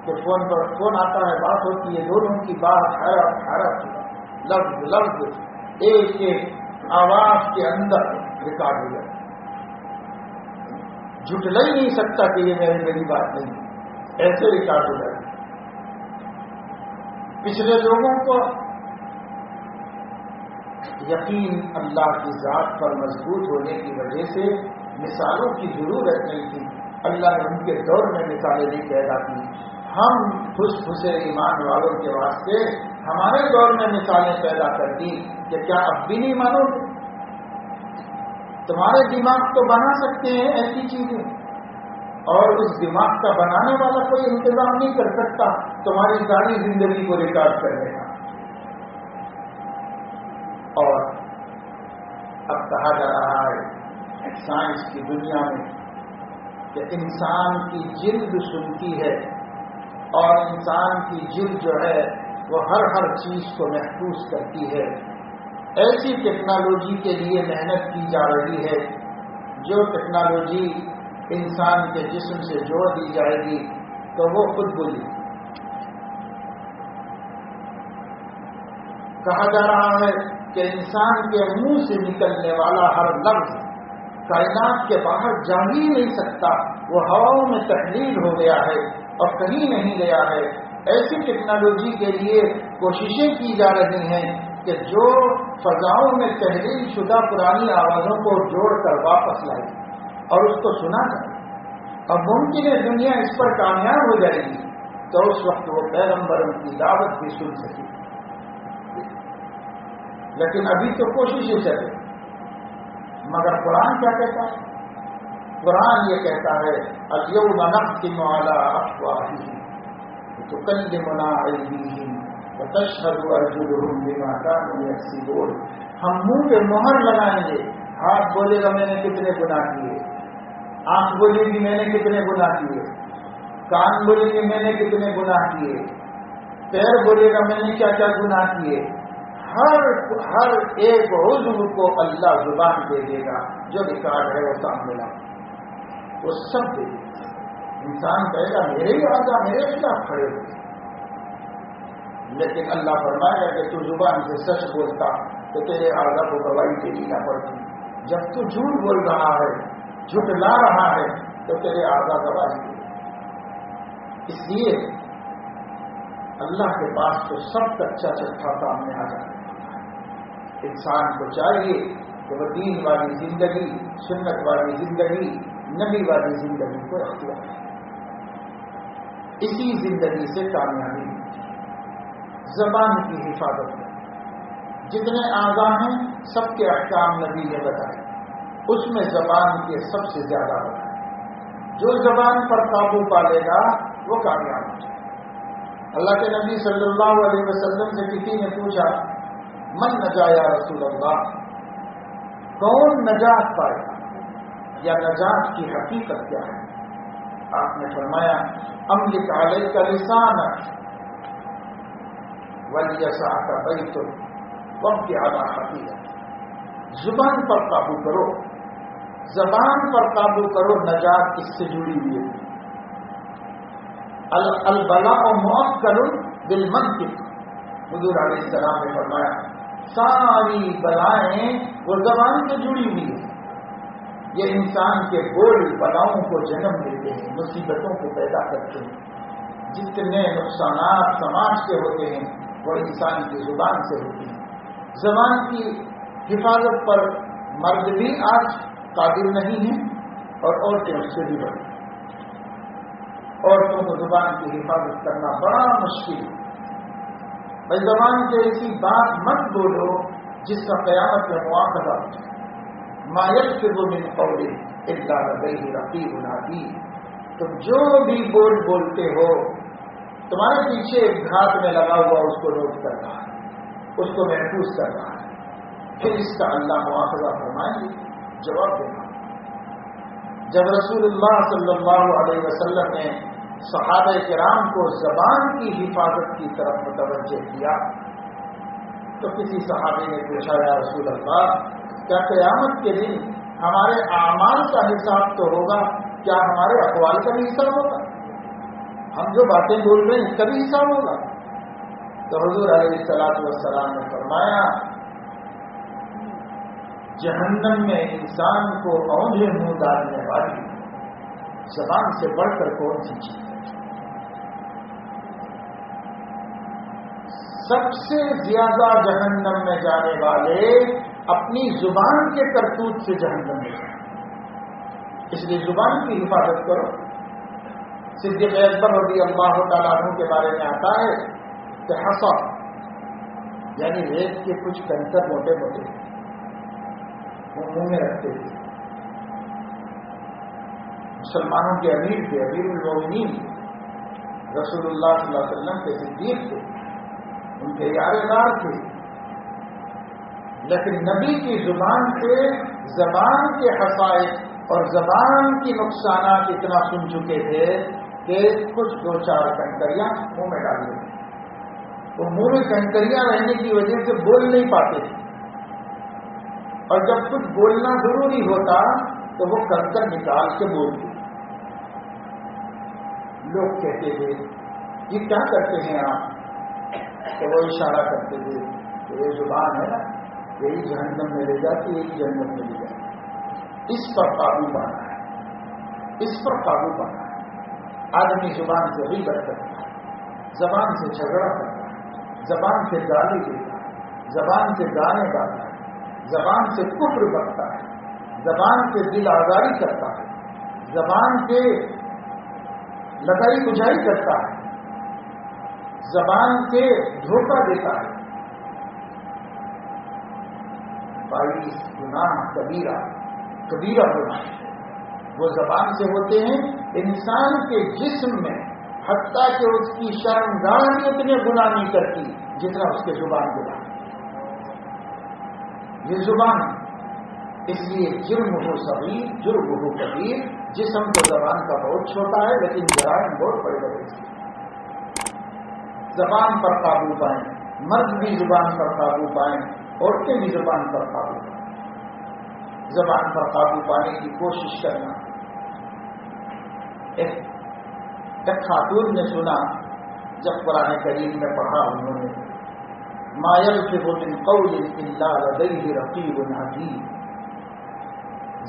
کہ فون پر فون آتا ہے، بات ہوتی ہے، دونوں کی بات حرف لفظ ایک ایک آواز کے اندر ریکارڈ ہو جائے. جھٹلا ہی نہیں سکتا کہ یہ میری بات نہیں، ایسے ریکارڈ ہو جائے. پچھلے لوگوں کو یقین اللہ کی ذات پر مضبوط ہونے کی وجہ سے مثالوں کی ضرورت نہیں تھی. اللہ نے ان کے دور میں مثالیں نہیں پیدا کی. ہم پھسے ایمان والوں کے واسطے ہمارے دور میں مثالیں پیدا کر دی کہ کیا اب بھی نہیں مانو گے؟ تمہارے دماغ تو بنا سکتے ہیں ایسی چیزیں، اور اس دماغ کا بنانے والا کوئی انتظام نہیں کر سکتا تمہاری ساری زندگی کو ریکارڈ کرنے کا. اور اب کہا جا رہا ہے سائنس کی دنیا میں کہ انسان کی جلد سنتی ہے اور انسان کی جلد جو ہے وہ ہر چیز کو محفوظ کرتی ہے. ایسی ٹیکنالوجی کے لیے محنت کی جا رہی ہے جو ٹیکنالوجی انسان کے جسم سے جوڑ دی جائے گی تو وہ خود بولی. کہا جا رہا ہے کہ انسان کے منہ سے نکلنے والا ہر لفظ کائنات کے باہر جا ہی نہیں سکتا، وہ ہواؤں میں تحلیل ہو گیا ہے اور کہیں نہیں گیا ہے. ایسی ٹیکنالوجی کے لیے کوششیں کی جا رہی ہیں کہ جو فضاؤں میں تحلیل شدہ پرانی آوازوں کو جوڑ کر واپس لائے اور اس کو سنا جائے. اب ممکن ہے دنیا اس پر کامیاب ہو جائے گی تو اس وقت وہ پیغمبروں کی دعوت بھی سن سکے. لیکن ابھی تو کوششیں چلے. مگر قرآن کیا کہتا ہے؟ قرآن یہ کہتا ہے الیوم نختم علی افواہہم وتکلمنا ایدیہم وتشہد ارجلہم بما کانوا یکسبون. ہم منہ پہ مہر لگائیں گے، ہاتھ بولے گا میں نے کتنے گناہ کیے، آنکھ بولے گی میں نے کتنے گناہ کیے، کان بولے گی میں نے کتنے گناہ کیے، پیر بولے گا میں نے کیا کیا گناہ کیے. ہر ایک عضو کو اللہ زبان دے دے گا، جو ریکارڈ ہے وہ سامنے لا وہ سب دے دے گا. انسان کہے گا میرے ہی آگا میرے خلاف کھڑے ہوئے. لیکن اللہ فرمائے گا کہ تو زبان سے سچ بولتا تو تیرے آگا کو گواہی دینی نہ پڑتی. جب تو جھوٹ بول رہا ہے، جھٹلا رہا ہے تو تیرے آگا گواہی دے. اس لیے اللہ کے پاس تو سب کچا چٹھا سامنے آ جانے والا ہے۔ انسان کو چاہیے کہ وہ دین والی زندگی، سنت والی زندگی، نبی والی زندگی کو اختیار کرے۔ اسی زندگی سے کامیابی ملتی ہے۔ زبان کی حفاظت کرے، جتنے اعضاء ہیں سب کے احکام نبی نے بتائے، اس میں زبان کے سب سے زیادہ بتائے۔ جو زبان پر قابو پا لے گا وہ کامیاب ہو جائے۔ اللہ کے نبی صلی اللہ علیہ وسلم سے کسی نے پوچھا من نجا یا رسول اللہ، کون نجات پائے گا یا نجات کی حقیقت کیا ہے؟ آپ نے فرمایا املک علیک لسانک ولیسعک بیتک وابکی علی خطیئتک۔ زبان پر قابو کرو، زبان پر قابو کرو، نجات اس سے جڑی ہوئی ہے۔ البلاء مؤکل بالمنطق، حضور علیہ السلام نے فرمایا ساری بلائیں وہ زبان سے جڑی ہوئی ہیں۔ یہ انسان کے بول بلاؤں کو جنم دیتے ہیں، مصیبتوں کو پیدا کرتے ہیں۔ جتنے نقصانات سماج کے ہوتے ہیں وہ انسان کی زبان سے ہوتی ہیں۔ زبان کی حفاظت پر مرد بھی آج قادر نہیں ہے اور عورتیں اس سے بھی بڑی۔ عورتوں کو زبان کی حفاظت کرنا بڑا مشکل ہے۔ بھائی زبان سے ایسی بات مت بولو جس کا قیامت میں مواخذہ ہو جائے۔ ما یلفظ من قول الا لدیہ رقیب عتید، تم جو بھی بولتے ہو تمہارے پیچھے ایک گھات میں لگا ہوا اس کو نوٹ کر رہا ہے، اس کو محفوظ کر رہا ہے، پھر اس کا اللہ مواخذہ فرمائیں گے، جواب دینا۔ جب رسول اللہ صلی اللہ علیہ وسلم نے صحابہ کرام کو زبان کی حفاظت کی طرف متوجہ کیا تو کسی صحابی نے پوچھا یا رسول اللہ، کیا قیامت کے دن ہمارے اعمال کا حساب تو ہوگا، کیا ہمارے اقوال کا بھی حساب ہوگا؟ ہم جو باتیں بول رہے ہیں اس کا بھی حساب ہوگا؟ تو حضور علیہ الصلوۃ والسلام نے فرمایا جہنم میں انسان کو اونجے منہ ڈالنے والی زبان سے بڑھ کر کون سی چیز ہے؟ سب سے زیادہ جہنم میں جانے والے اپنی زبان کے کرتوت سے جہنم میں جائیں، اس لیے زبان کی حفاظت کرو۔ صدیق اکبر رضی اللہ تعالیٰ عنہ کے بارے میں آتا ہے کہ حصا یعنی ریت کے کچھ کنکر موٹے موٹے وہ منہ میں رکھتے تھے۔ مسلمانوں کے امیر تھے، امیر المومنین رسول اللہ صلی اللہ علیہ وسلم کے صدیق تھے، ان کے یارغار تھے، لیکن نبی کی زبان سے زبان کے حصائق اور زبان کی نقصانات اتنا سن چکے تھے کہ کچھ دو چار کنکریاں منہ میں ڈال دیتے۔ وہ منہ میں کنکریاں رہنے کی وجہ سے بول نہیں پاتے تھے، اور جب کچھ بولنا ضروری ہوتا تو وہ کنکر نکال کے بولتے۔ لوگ کہتے تھے یہ کیا کرتے ہیں آپ؟ تو وہ اشارہ کرتے تھے کہ یہ زبان ہے نا، یہی جہنم میں لے جاتی، یہی جہنم میں لے جاتی۔ اس پر قابو پانا ہے، اس پر قابو پانا ہے۔ آدمی زبان سے غیبت کرتا ہے، زبان سے جھگڑا کرتا ہے، زبان سے گالی دیتا ہے، زبان سے گانے گاتا ہے، زبان سے کفر بکتا ہے، زبان سے دل آزاری کرتا ہے، زبان سے لگائی بجھائی کرتا ہے، زبان سے دھوکہ دیتا ہے۔ 22 گناہ کبیرہ گناہ وہ زبان سے ہوتے ہیں۔ انسان کے جسم میں حتیٰ کہ اس کی شرمگاہ بھی اتنے گناہ نہیں کرتی جتنا اس کے زبان گناہ۔ یہ زبان اس لیے جرم ہو صغیر جرم ہو کبیر، جسم تو زبان کا بہت چھوٹا ہے لیکن جرائم بہت بڑے بڑے ہیں۔ زبان پر قابو پائیں، مرد بھی زبان پر قابو پائیں، عورتیں بھی زبان پر قابو پائیں۔ زبان پر قابو پانے کی کوشش کرنا۔ ایک خاتون نے سنا جب قرآن کریم میں پڑھا انہوں نے ما یلفظ من قول الا لدیہ رقیب عتید،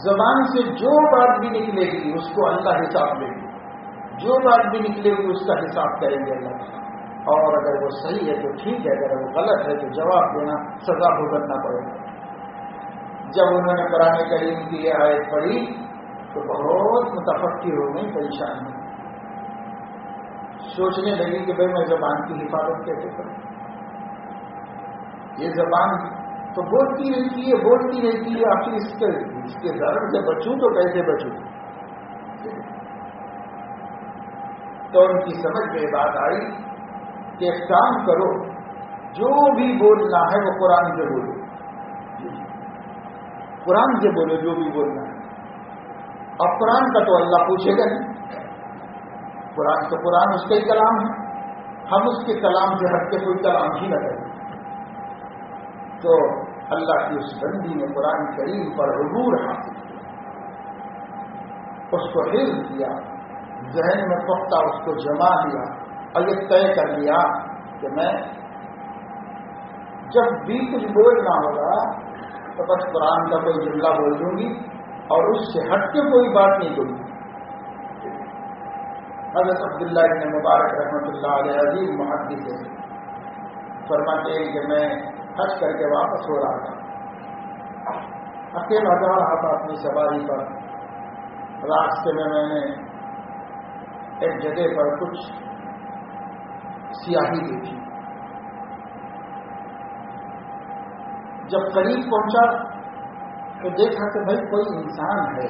زبان سے جو بات بھی نکلے گی اس کو اللہ حساب لے گی، جو بات بھی نکلے گی اس کا حساب کریں گے اللہ تعالیٰ۔ اور اگر وہ صحیح ہے تو ٹھیک ہے، اگر وہ غلط ہے تو جواب دینا، سزا بھگتنا پڑے گا۔ جب انہوں نے قرآن کریم کی یہ آیت پڑھی تو بہت متفکر ہو گئی، پریشان ہوئی، سوچنے لگی کہ بھائی میں زبان کی حفاظت کیسے کروں؟ یہ زبان تو بولتی رہتی ہے، آخر اس کے ضرر سے بچوں تو کیسے بچوں؟ تو ان کی سمجھ میں بات آئی کہ ایک کام کرو، جو بھی بولنا ہے وہ قرآن سے بولو، قرآن سے بولو جو بھی بولنا ہے۔ اب قرآن کا تو اللہ پوچھے گا نہیں، قرآن اس کا ہی کلام ہے، ہم اس کے کلام سے ہٹ کے کوئی کلام ہی نہ کریں۔ تو اللہ کی اس بندی نے قرآن کریم پر عبور حاصل کیا، اس کو حفظ کیا، ذہن میں پختہ اس کو جما لیا، اور یہ طے کر لیا کہ میں جب بھی کچھ بولنا ہوگا تو بس قرآن کا کوئی جملہ بول دوں گی اور اس سے ہٹ کے کوئی بات نہیں بولوں گی۔ حضرت عبداللہ ابن مبارک رحمۃ اللہ علیہ عظیم محدث ہے، فرماتے ہیں کہ میں حج کر کے واپس ہو رہا تھا، اکیلا جا رہا تھا اپنی سواری پر، راستے میں نے ایک جگہ پر کچھ سیاہی دیکھی، جب قریب پہنچا تو دیکھا کہ بھائی کوئی انسان ہے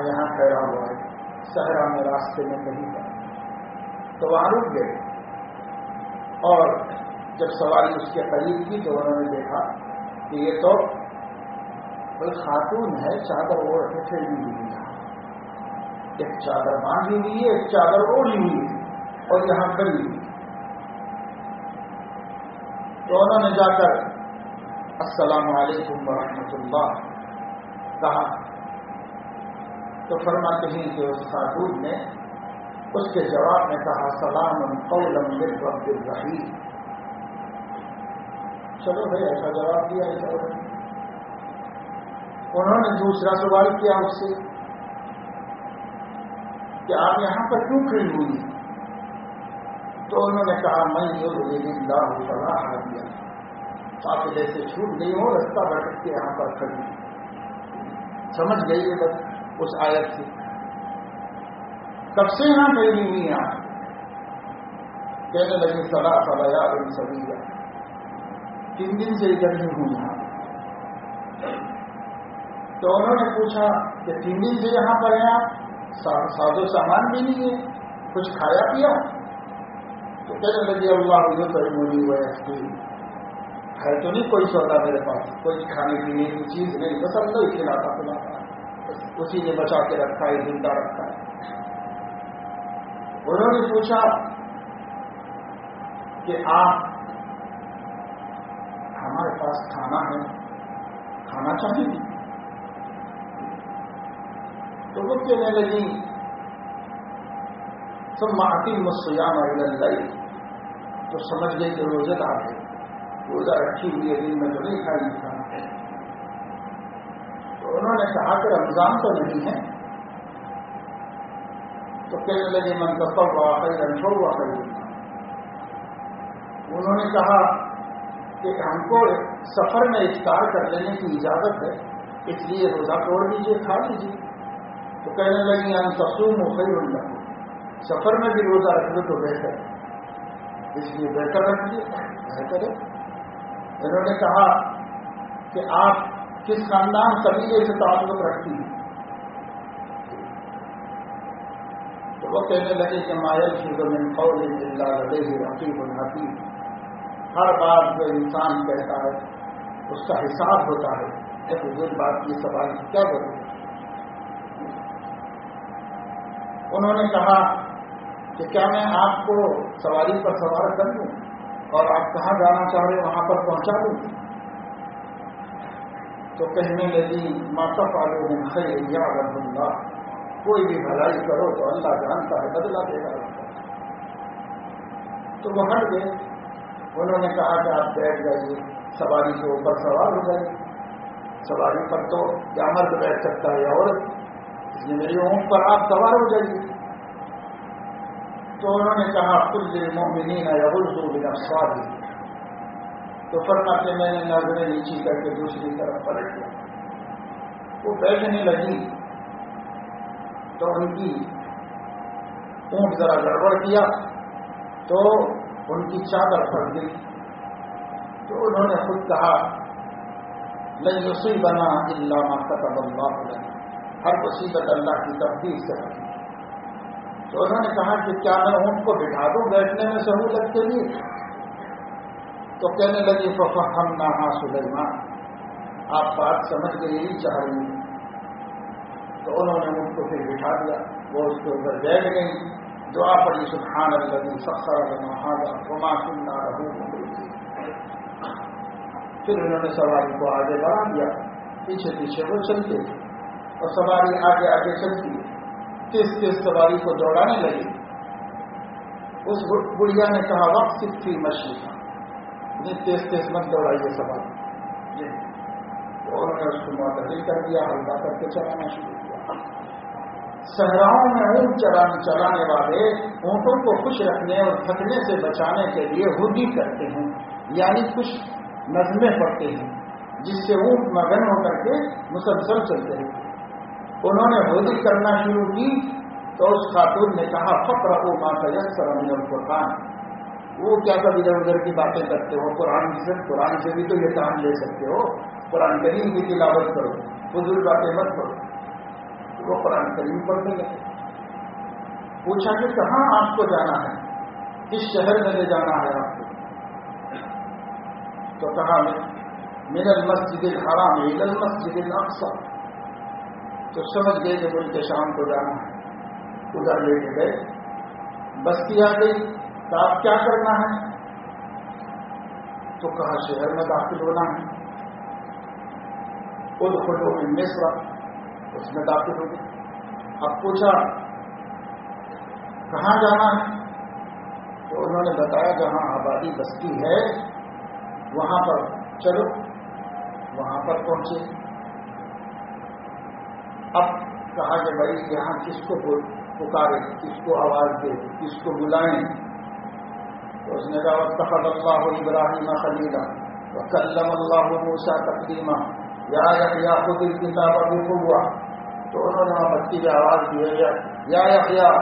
یہاں ٹھہرا ہوا ہے صحرا میں، راستے میں کہیں پر، تو وہاں رک گئے، اور جب سواری اس کے قریب کی تو انہوں نے دیکھا کہ یہ تو کوئی خاتون ہے، چادر اوڑھ کے ٹھہری ہوئی ہے، ایک چادر باندھی ہوئی ہے، ایک چادر اوڑھی ہوئی ہے، اور یہاں کھڑی ہوئی۔ تو انہوں نے جا کر السلام علیکم ورحمۃ اللہ کہا، تو فرماتے ہیں کہ اس خاتون نے اس کے جواب میں کہا سلام قولا من رب الرحیم۔ چلو بھائی ایسا جواب دیا، ایسا انہوں نے دوسرا سوال کیا اس سے کہ آپ یہاں پر کیوں کھڑی ہوئی؟ تو انہوں نے کہا میں یرید اللہ فلا ہادی، قافلے سے چھوٹ گئی ہوں، رستہ بھٹک کے یہاں پر کھڑی ہوں۔ سمجھ گئی ہے بس اس آیت سے، کب سے یہاں کھڑی ہوئی ہیں آپ؟ کہنے لگی صلاح لیال سبیلا، 3 دن سے ادھر ہی ہوں یہاں۔ تو انہوں نے پوچھا کہ 3 دن سے یہاں پر ہیں آپ، ساز و سامان بھی نہیں ہے، کچھ کھایا پیا؟ تو کہنے لگی اللہ یطعمنی ویسقین، ہے تو نہیں کوئی سودا میرے پاس، کوئی کھانے پینے کی چیز نہیں، بس اللہ ہی کھلاتا پلاتا ہے، اسی نے بچا کے رکھا ہے، زندہ رکھا ہے۔ انہوں نے پوچھا کہ آپ ہمارے پاس کھانا ہے، کھانا چاہیے؟ تو وہ کہنے لگی ثم اتم الصیام الی اللیل، تو سمجھ گئی کہ روزہ دار ہے، روزہ رکھی ہوئی ہے، دن میں تو نہیں کھائی کھانا۔ تو انہوں نے کہا کہ رمضان تو نہیں ہے، تو کہنے لگے من تطوع خیرا فهو خیر له۔ انہوں نے کہا کہ ہم کو سفر میں افطار کر لینے کی اجازت ہے، اس لیے روزہ توڑ دیجیے، کھا لیجیے۔ تو کہنے لگی ان تصوموا خیر لکم، سفر میں بھی روزہ رکھ لو تو بہتر ہے، اس لیے بہتر رکھیے، بہتر ہے۔ انہوں نے کہا کہ آپ کس خاندان قبیلے سے تعلق رکھتی ہیں؟ تو وہ کہنے لگے کہ ما یلفظ من قول الا لدیہ رقیب عتید، ہر بات جو انسان کہتا ہے اس کا حساب ہوتا ہے۔ ایک حضور بات کی سوال کیا کروں؟ انہوں نے کہا کہ کیا میں آپ کو سواری پر سوار کر لوں اور آپ کہاں جانا چاہ رہے وہاں پر پہنچا دوں؟ تو کہنے لگی ما تفعلوا من خیر یعلمہ اللہ، کوئی بھی بھلائی کرو تو اللہ جانتا ہے، بدلہ دے گا۔ تو وہ ہٹ گئے۔ انہوں نے کہا کہ آپ بیٹھ جائیے، سواری کے اوپر سوار ہو جائیے، سواری پر تو یا مرد بیٹھ سکتا ہے یا عورت، اس لیے میری اونٹ پر آپ سوار ہو جائیے۔ تو انہوں نے کہا قل للمؤمنین یغضوا من ابصارہم، تو فرماتے میں نے نظریں نیچی کر کے دوسری طرف پلٹ دیا. وہ بیٹھنے لگی تو ان کی اونٹ ذرا گڑبڑ کیا تو ان کی چادر پھٹ گئی. تو انہوں نے خود کہا لن یصیبنا الا ما كتب اللہ لنا، ہر مصیبت اللہ کی تقدیر سے ہے. تو انہوں نے کہا کہ کیا میں اونٹ کو بٹھا دوں بیٹھنے میں سہولت کے لیے؟ تو کہنے لگی ففہمناہا سلیمان، آپ بات سمجھ گئے یہی چاہ رہی ہیں. تو انہوں نے اونٹ کو پھر بٹھا دیا، وہ اس کے اوپر بیٹھ گئی، دعا پڑھی سبحان الذی سخر لنا ھذا وما كنا لہ مقرنین. پھر انہوں نے سواری کو آگے بڑھا دیا، پیچھے پیچھے وہ چلتے اور سواری آگے آگے چلتی، تیز تیز سواری کو دوڑانے لگی. اس بڑھیا نے کہا وقت فی مشیھا، اتنی تیز تیز مت دوڑائیے سواری. تو انہوں نے اس کو معتدل کر دیا، ہلکا کر کے چلانا شروع کیا. صحراؤں میں اونٹ چلانے والے اونٹوں کو خوش رکھنے اور تھکنے سے بچانے کے لیے ہودی کرتے ہیں، یعنی کچھ نظمیں پڑھتے ہیں جس سے اونٹ مگن ہو کر کے مسلسل چلتے ہیں. انہوں نے ہودی کرنا شروع کی تو اس خاتون نے کہا فقرؤوا ما تيسر من القرآن. وہ کیا سب ادھر ادھر کی باتیں کرتے ہو، قرآن سے بھی تو یہ کام لے سکتے ہو، قرآن کریم کی تلاوت کرو، فضول باتیں مت کرو. وہ قرآن کریم پڑھنے لگے. پوچھا کہ کہاں آپ کو جانا ہے، کس شہر میں لے جانا ہے آپ کو؟ تو کہا من المسجد الحرام الى المسجد الاقصى. تو سمجھ گئے کہ ملک شام کو جانا ہے، ادھر لے کے گئے. بستی آ گئی تو آپ کیا کرنا ہے؟ تو کہا شہر میں داخل ہونا ہے. ادخلوا من مصر، اس میں داخل ہو گئے. اب پوچھا کہاں جانا ہے؟ تو انہوں نے بتایا جہاں آبادی بستی ہے وہاں پر چلو. وہاں پر پہنچے. اب کہا کہ بھائی یہاں کس کو پکارے، کس کو آواز دے، کس کو بلائیں؟ تو اس نے کہا واتخذ اللہ ابراہیم خلیلا وکلم اللہ موسیٰ تکلیما یا یحییٰ خذ الکتاب بقوہ. تو انہوں نے وہاں بچی کی آواز دی ہے یا یحییٰ،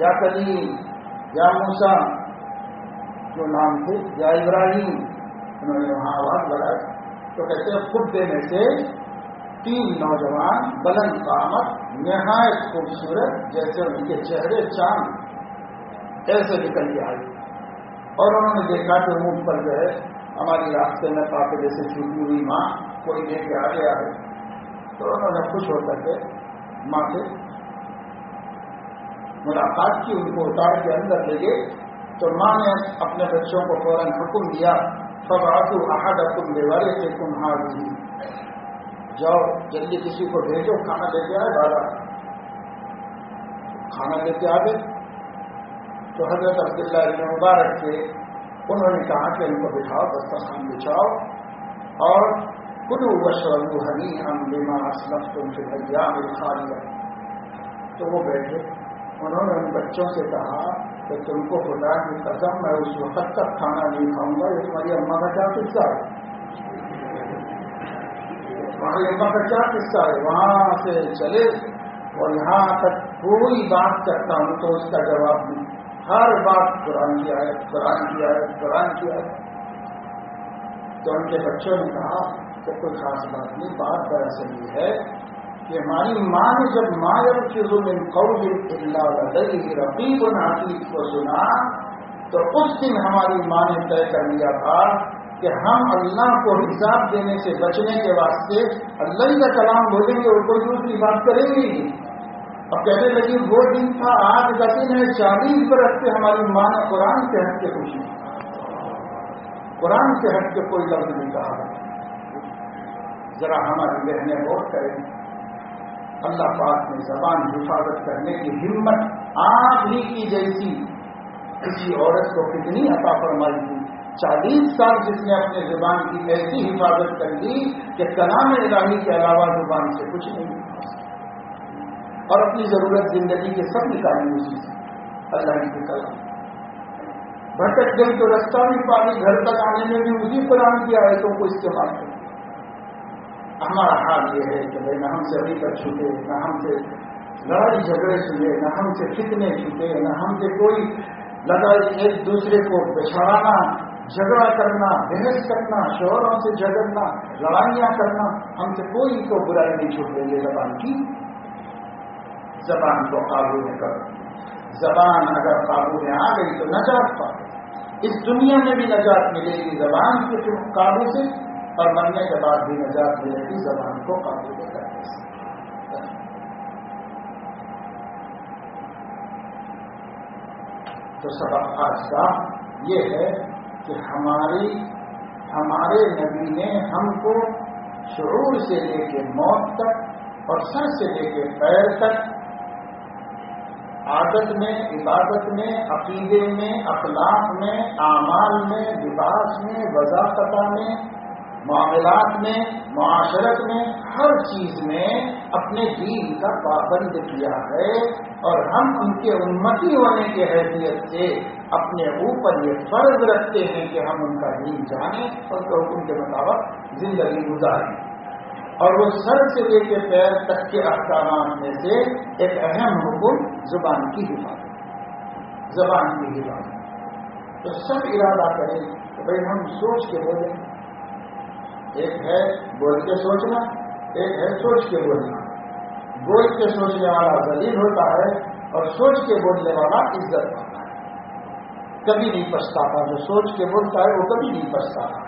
یا کلیم، یا موسیٰ جو نام تھے، یا ابراہیم. انہوں نے وہاں آواز بڑھائی. تو کہتے ہیں خطبے میں سے 3 نوجوان بلند قامت نہایت خوبصورت جیسے ان کے چہرے چاند ایسے نکل کے آئے. اور انہوں نے دیکھا کہ اونٹ پر جو ہے ہماری راستے میں قافلے سے چھوٹی ہوئی ماں کوئی لے کے آ گیا ہے. تو انہوں نے خوش ہو کر کے ماں سے ملاقات کی، ان کو اتار کے اندر لے گئے. تو ماں نے اپنے بچوں کو فوراً حکم دیا فبعثوا احدکم بورقکم ھذہ، جاؤ جلدی کسی کو بھیجو کھانا لے کے آئے. بارہ کھانا لے کے آ گئے. تو حضرت عبداللہ ابن مبارک سے انہوں نے کہا کہ ان کو بٹھاؤ، دسترخوان بچھاؤ اور کلوا واشربوا ہنیئا بما اسلفتم فی الایام الخالیہ. تو وہ بیٹھے. انہوں نے ان بچوں سے کہا کہ تم کو خدا کی قسم میں اس وقت تک کھانا نہیں کھاؤں گا. یہ تمہاری اماں کا کیا قصہ ہے؟ تمہاری اماں کا کیا قصہ ہے؟ وہاں سے چلے اور یہاں تک کوئی بات کرتا ہوں تو اس کا جواب نہیں. ہر بات قرآن کی آیت، قرآن کی آیت، قرآن کی آیت. تو ان کے بچوں نے کہا کہ کوئی خاص بات نہیں، بات دراصل یہ ہے کہ ہماری ماں نے جب ما یلفظ من قول الا لدیہ رقیب عتید کو سنا تو اس دن ہماری ماں نے طے کر لیا تھا کہ ہم اللہ کو حساب دینے سے بچنے کے واسطے اللہ ہی کا کلام بولیں گے اور کوئی دوسری بات کریں گے ہی. اب کہنے لگی وہ دن تھا، آج کا دن ہے. 40 برس سے ہماری ماں نے قرآن کے ہٹ کے کچھ نہیں، قرآن کے ہٹ کے کوئی لفظ نہیں کہا. ذرا ہماری بہنیں غور کریں. اللہ پاک نے زبان حفاظت کرنے کی ہمت آپ ہی کی جیسی کسی عورت کو کتنی عطا فرمائی تھی. 40 سال جس نے اپنے زبان کی ایسی حفاظت کر لی کہ کلام الہی کے علاوہ زبان سے کچھ نہیں، اور اپنی ضرورت زندگی کے سب نکالی اسی سے اللہ کی کلام. بھٹک گئی تو راستہ بھی پا گئی، گھر تک آنے میں بھی اسی قرآن کی آیتوں کو استعمال کریں۔ ہمارا حال یہ ہے کہ بھائی نہ ہم سے غیبت چھوٹے، نہ ہم سے لڑائی جھگڑے چھوٹے، نہ ہم سے فتنے چھوٹے، نہ ہم سے کوئی لڑائی، ایک دوسرے کو بچھاڑنا، جھگڑا کرنا، بحث کرنا، شوہروں سے جھگڑنا، لڑائیاں کرنا، ہم سے کوئی تو برائی نہیں چھوٹ رہی ہے زبان کی۔ زبان کو قابو میں کرو، زبان اگر قابو میں آ گئی تو نجات پائے، اس دنیا میں بھی نجات ملے گی زبان کے قابو سے، اور مرنے کے بعد بھی نجات ملے گی زبان کو قابو میں کرنے سے۔ تو سبق آج کا یہ ہے کہ ہمارے نبی نے ہم کو شعور سے لے کے موت تک اور سر سے لے کے پیر تک، عادت میں، عبادت میں، عقیدے میں، اخلاق میں، اعمال میں، لباس میں، وضاحت میں، معاملات میں، معاشرت میں، ہر چیز میں اپنے دین کا پابند کیا ہے، اور ہم ان کے امتی ہونے کی حیثیت سے اپنے اوپر یہ فرض رکھتے ہیں کہ ہم ان کا دین جانیں اور حکم کے مطابق زندگی گزاریں۔ اور وہ سر سے لے کے پیر تک کے احکامات میں سے ایک اہم حکم زبان کی حفاظت، زبان کی حفاظت۔ تو سب ارادہ کریں کہ بھائی ہم سوچ کے بولیں، ایک ہے بول کے سوچنا، ایک ہے سوچ کے بولنا۔ بول کے سوچنے والا ذلیل ہوتا ہے اور سوچ کے بولنے والا عزت پاتا ہے، کبھی نہیں پچھتاتا۔ جو سوچ کے بولتا ہے وہ کبھی نہیں پچھتاتا۔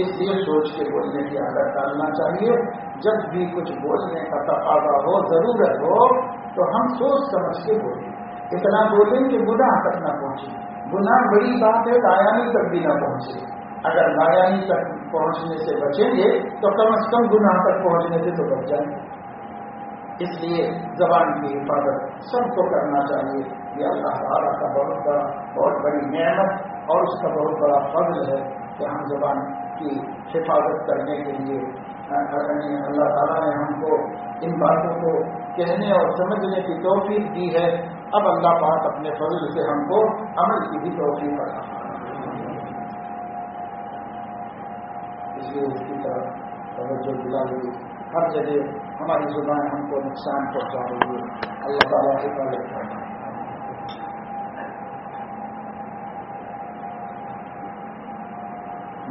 اس لیے سوچ کے بولنے کی عادت ڈالنا چاہیے۔ جب بھی کچھ بولنے کا تقاضا ہو، ضرورت ہو، تو ہم سوچ سمجھ کے بولیں۔ اتنا بولیں کہ گناہ تک نہ پہنچے۔ گناہ بڑی بات ہے، دایانی تک بھی نہ پہنچے۔ اگر دایانی تک پہنچنے سے بچیں گے تو کم از کم گناہ تک پہنچنے سے تو بچ جائیں گے۔ اس لیے زبان کی حفاظت سب کو کرنا چاہیے۔ یہ اللہ تعالیٰ کا بہت بڑی نعمت اور اس کا بہت بڑا فضل ہے کہ ہم زبان کی حفاظت کرنے کے لیے اللہ تعالیٰ نے ہم کو ان باتوں کو کہنے اور سمجھنے کی توفیق دی ہے۔ اب اللہ پاک اپنے فضل سے ہم کو عمل کی بھی توفیق عطا فرمائے۔ اس لیے اس کی طرف توجہ دلا رہی، ہر جگہ ہماری زبان ہم کو نقصان پہنچا رہی ہے، اللہ تعالیٰ حفاظت کرنا۔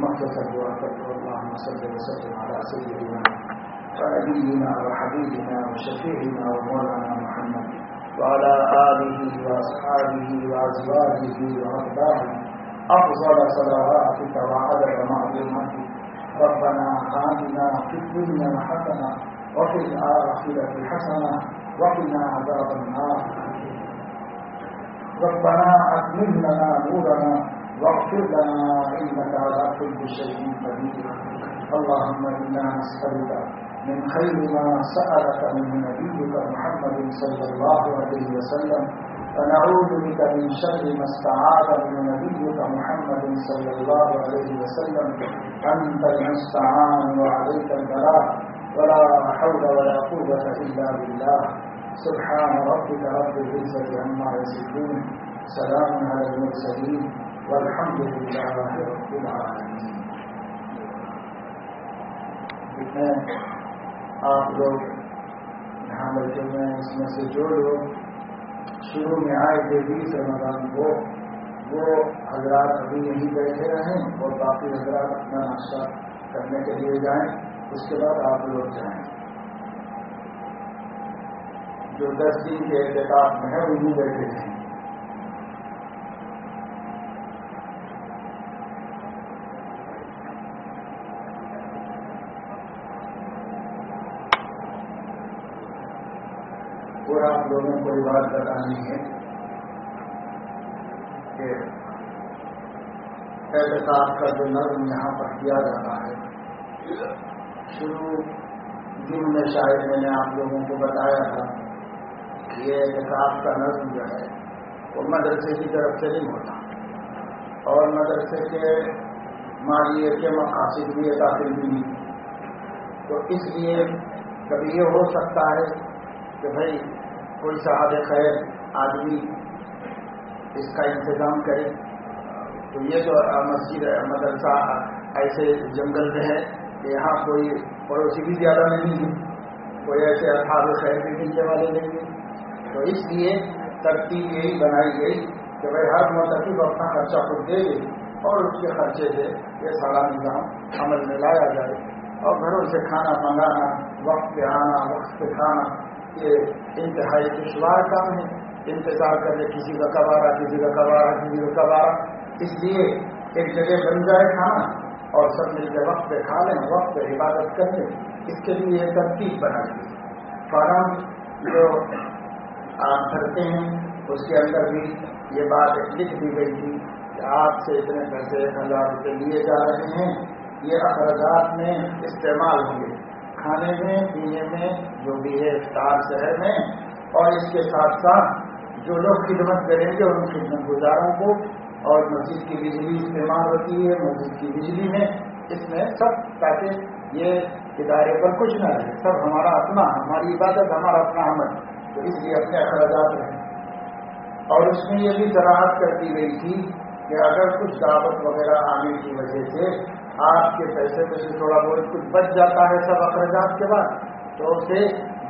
مختصر دعا کرو، اللہم صلی وسلم علی سیدنا ونبینا وحبیبنا وشفیعنا ومولانا محمد وعلى آلہ واصحابہ وازواجہ واتباعہ افضل صلواتک وعدد معلوماتک۔ ربنا آتنا فی الدنیا حسنہ وفی الآخرۃ حسنہ وقنا عذاب النار۔ ربنا اتمم لنا نورنا واغفر لنا انك على كل شيء قدير۔ اللهم انا نسألك من خير ما سألك منه نبيك محمد صلى الله عليه وسلم، ونعوذ بك من شر ما استعاذ منه نبيك محمد صلى الله عليه وسلم، أنت المستعان وعليك البلاغ، ولا حول ولا قوة إلا بالله۔ سبحان ربك رب العزة عما يصفون، سلام على المرسلين، والحمد لله رب العالمين۔ آپ لوگ یہاں بیٹھے ہوئے ہیں، اس میں سے جو لوگ شروع میں آئے تھے 20 رمضان کو، وہ حضرات ابھی یہیں بیٹھے رہیں اور باقی حضرات اپنا ناشتہ کرنے کے لیے جائیں، اس کے بعد آپ لوگ جائیں۔ جو 10 دن کے اعتکاف میں ہے وہیں بیٹھے تھے۔ اور آپ لوگوں کو یہ بات بتانی ہے کہ اعتکاف کا جو نظم یہاں پر کیا جاتا ہے، شروع دن میں شاید میں نے آپ لوگوں کو بتایا تھا کہ یہ اعتکاف کا نظم جو ہے وہ مدرسے کی طرف سے نہیں ہوتا، اور مدرسے کے مالیے کے مقاصد بھی داخل بھی نہیں۔ تو اس لیے کبھی یہ ہو سکتا ہے کہ بھائی کوئی صاحب خیر آدمی اس کا انتظام کرے، تو یہ تو مسجد مدرسہ ایسے جنگل میں ہے کہ یہاں کوئی پڑوسی بھی زیادہ نہیں ہے، کوئی ایسے اصحاب خیر بھی ملنے والے نہیں ہیں. تو اس لیے ترتیب یہی بنائی گئی کہ بھائی ہر معتکف اپنا خرچہ خود دے دے اور اس کے خرچے سے یہ سارا نظام عمل میں لایا جائے. اور گھروں سے کھانا منگانا، وقت پہ آنا، وقت پہ کھانا، یہ انتہائی دشوار کام ہے. انتظار کر لے کسی کا کب آ رہا، کسی کا کب آ رہا، کسی کا کب آ رہا. اس لیے ایک جگہ بن جائے کھانا اور سب مل کے وقت پہ کھا لیں، وقت پہ عبادت کر لیں. اس کے لیے یہ ترتیب بنائی گئی. فارم جو آپ بھرتے ہیں اس کے اندر بھی یہ بات لکھ دی گئی تھی کہ آپ سے اتنے پیسے 1000 روپے لیے جا رہے ہیں، یہ اخراجات میں استعمال ہوں گے، کھانے میں، پینے میں، جو بھی ہے افطار شہر میں، اور اس کے ساتھ ساتھ جو لوگ خدمت کریں گے ان خدمت گزاروں کو، اور مسجد کی بجلی استعمال ہوتی ہے مسجد کی بجلی میں، اس میں سب، تاکہ یہ ادارے پر کچھ نہ رہے، سب ہمارا اپنا، ہماری عبادت، ہمارا اپنا عمل، تو اس لیے اپنے اخراجات رہیں. اور اس میں یہ بھی صراحت کر دی گئی تھی کہ اگر کچھ دعوت وغیرہ آنے کی وجہ سے آپ کے پیسے میں سے تھوڑا بہت کچھ بچ جاتا ہے سب اخراجات کے بعد، تو اسے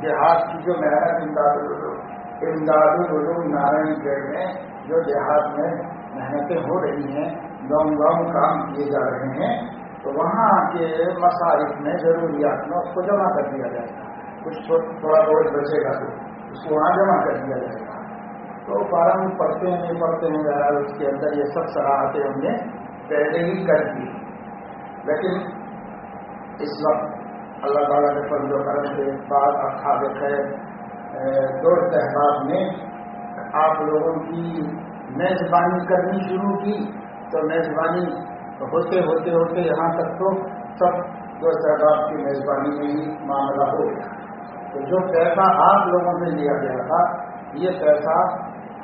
دیہات کی جو محنت امداد العلوم نارائن گڑھ میں جو دیہات میں محنتیں ہو رہی ہیں، گاؤں کام کیے جا رہے ہیں، تو وہاں کے مصارف میں، ضروریات میں اس کو جمع کر دیا جائے گا. کچھ تھوڑا بہت بچے گا تو اس کو وہاں جمع کر دیا جائے گا. تو فارم پڑھتے ہیں نہیں پڑھتے ہیں بہرحال اس کے اندر یہ سب صراحتیں ہم نے پہلے ہی کر دی. لیکن اس وقت اللہ تعالیٰ کے فضل و کرم سے بعد اصحاب خیر دوست احباب نے آپ لوگوں کی میزبانی کرنی شروع کی. تو میزبانی ہوتے ہوتے ہوتے یہاں تک تو سب دوست احباب کی میزبانی میں ہی معاملہ ہو گیا. تو جو پیسہ آپ لوگوں سے لیا گیا تھا، یہ پیسہ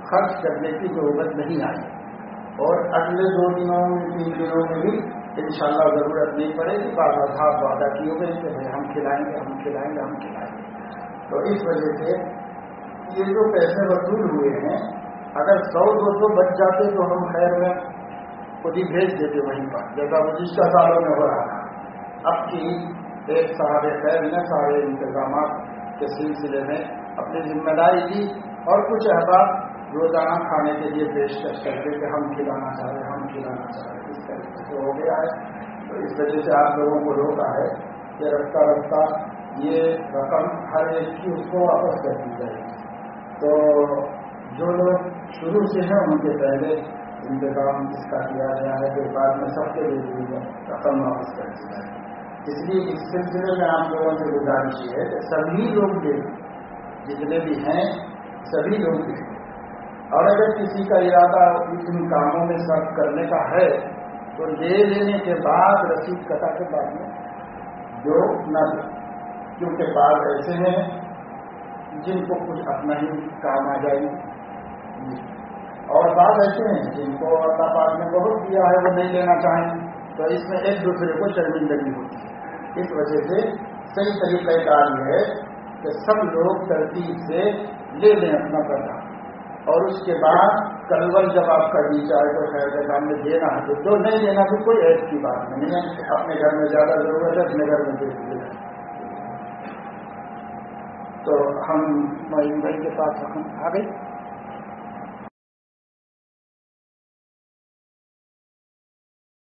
خرچ کرنے کی ضرورت نہیں آئی، اور اگلے 2 دنوں میں 3 دنوں میں بھی انشاءاللہ ضرورت نہیں پڑے گی. بعض اصحاب وعدہ کیے گئے کہ ہم کھلائیں گے، ہم کھلائیں گے، ہم کھلائیں گے. تو اس وجہ سے یہ جو پیسے وصول ہوئے ہیں، اگر 100-200 بچ جاتے تو ہم خیر میں خود ہی بھیج دیتے وہیں پر، جیسا گزشتہ سالوں میں ہو رہا تھا. اب کی ایک صاحب خیر نے سارے انتظامات کے سلسلے میں اپنی ذمہ داری دی، اور کچھ احباب روزانہ کھانے کے لیے پیشکش کرتے کہ ہم کھلانا چاہ رہے، ہم کھلانا چاہ رہے. اس طریقے سے ہو گیا ہے. تو اس وجہ سے آپ لوگوں کو روکا ہے کہ رفتہ رفتہ یہ رقم ہر ایک کی اس کو واپس کر دی جائے گی. تو جو لوگ شروع سے ہیں ان کے پہلے انتظام اس کا کیا گیا ہے کہ بعد میں سب کے لیے رقم واپس کر دی جائے. اس لیے اس سلسلے میں آپ لوگوں سے گزارش یہ ہے کہ سبھی لوگ دیں، جتنے بھی ہیں سبھی لوگ دیں. اور اگر کسی کا ارادہ ان کاموں میں صرف کرنے کا ہے تو لے لینے کے بعد رسید کٹا کے بعد میں جو نہ دے، کیونکہ بعض ایسے ہیں جن کو کچھ اپنا ہی کام آ جائے گی، اور بعض ایسے ہیں جن کو اللہ پاک نے بہت دیا ہے وہ نہیں لینا چاہیں، تو اس میں ایک دوسرے کو شرمندگی ہوتی ہے. اس وجہ سے صحیح طریقہ کار یہ ہے کہ سب لوگ ترتیب سے لے لیں اپنا قرضہ، اور اس کے بعد کلول جب آپ کا جی چاہے تو خیر کے کام میں دینا ہے تو نہیں دینا تو کوئی ایسی کی بات نہیں ہے. اپنے گھر میں زیادہ ضرورت ہے اپنے گھر میں دے دیجیے. تو ہم معین بھائی کے پاس ہم آ گئے.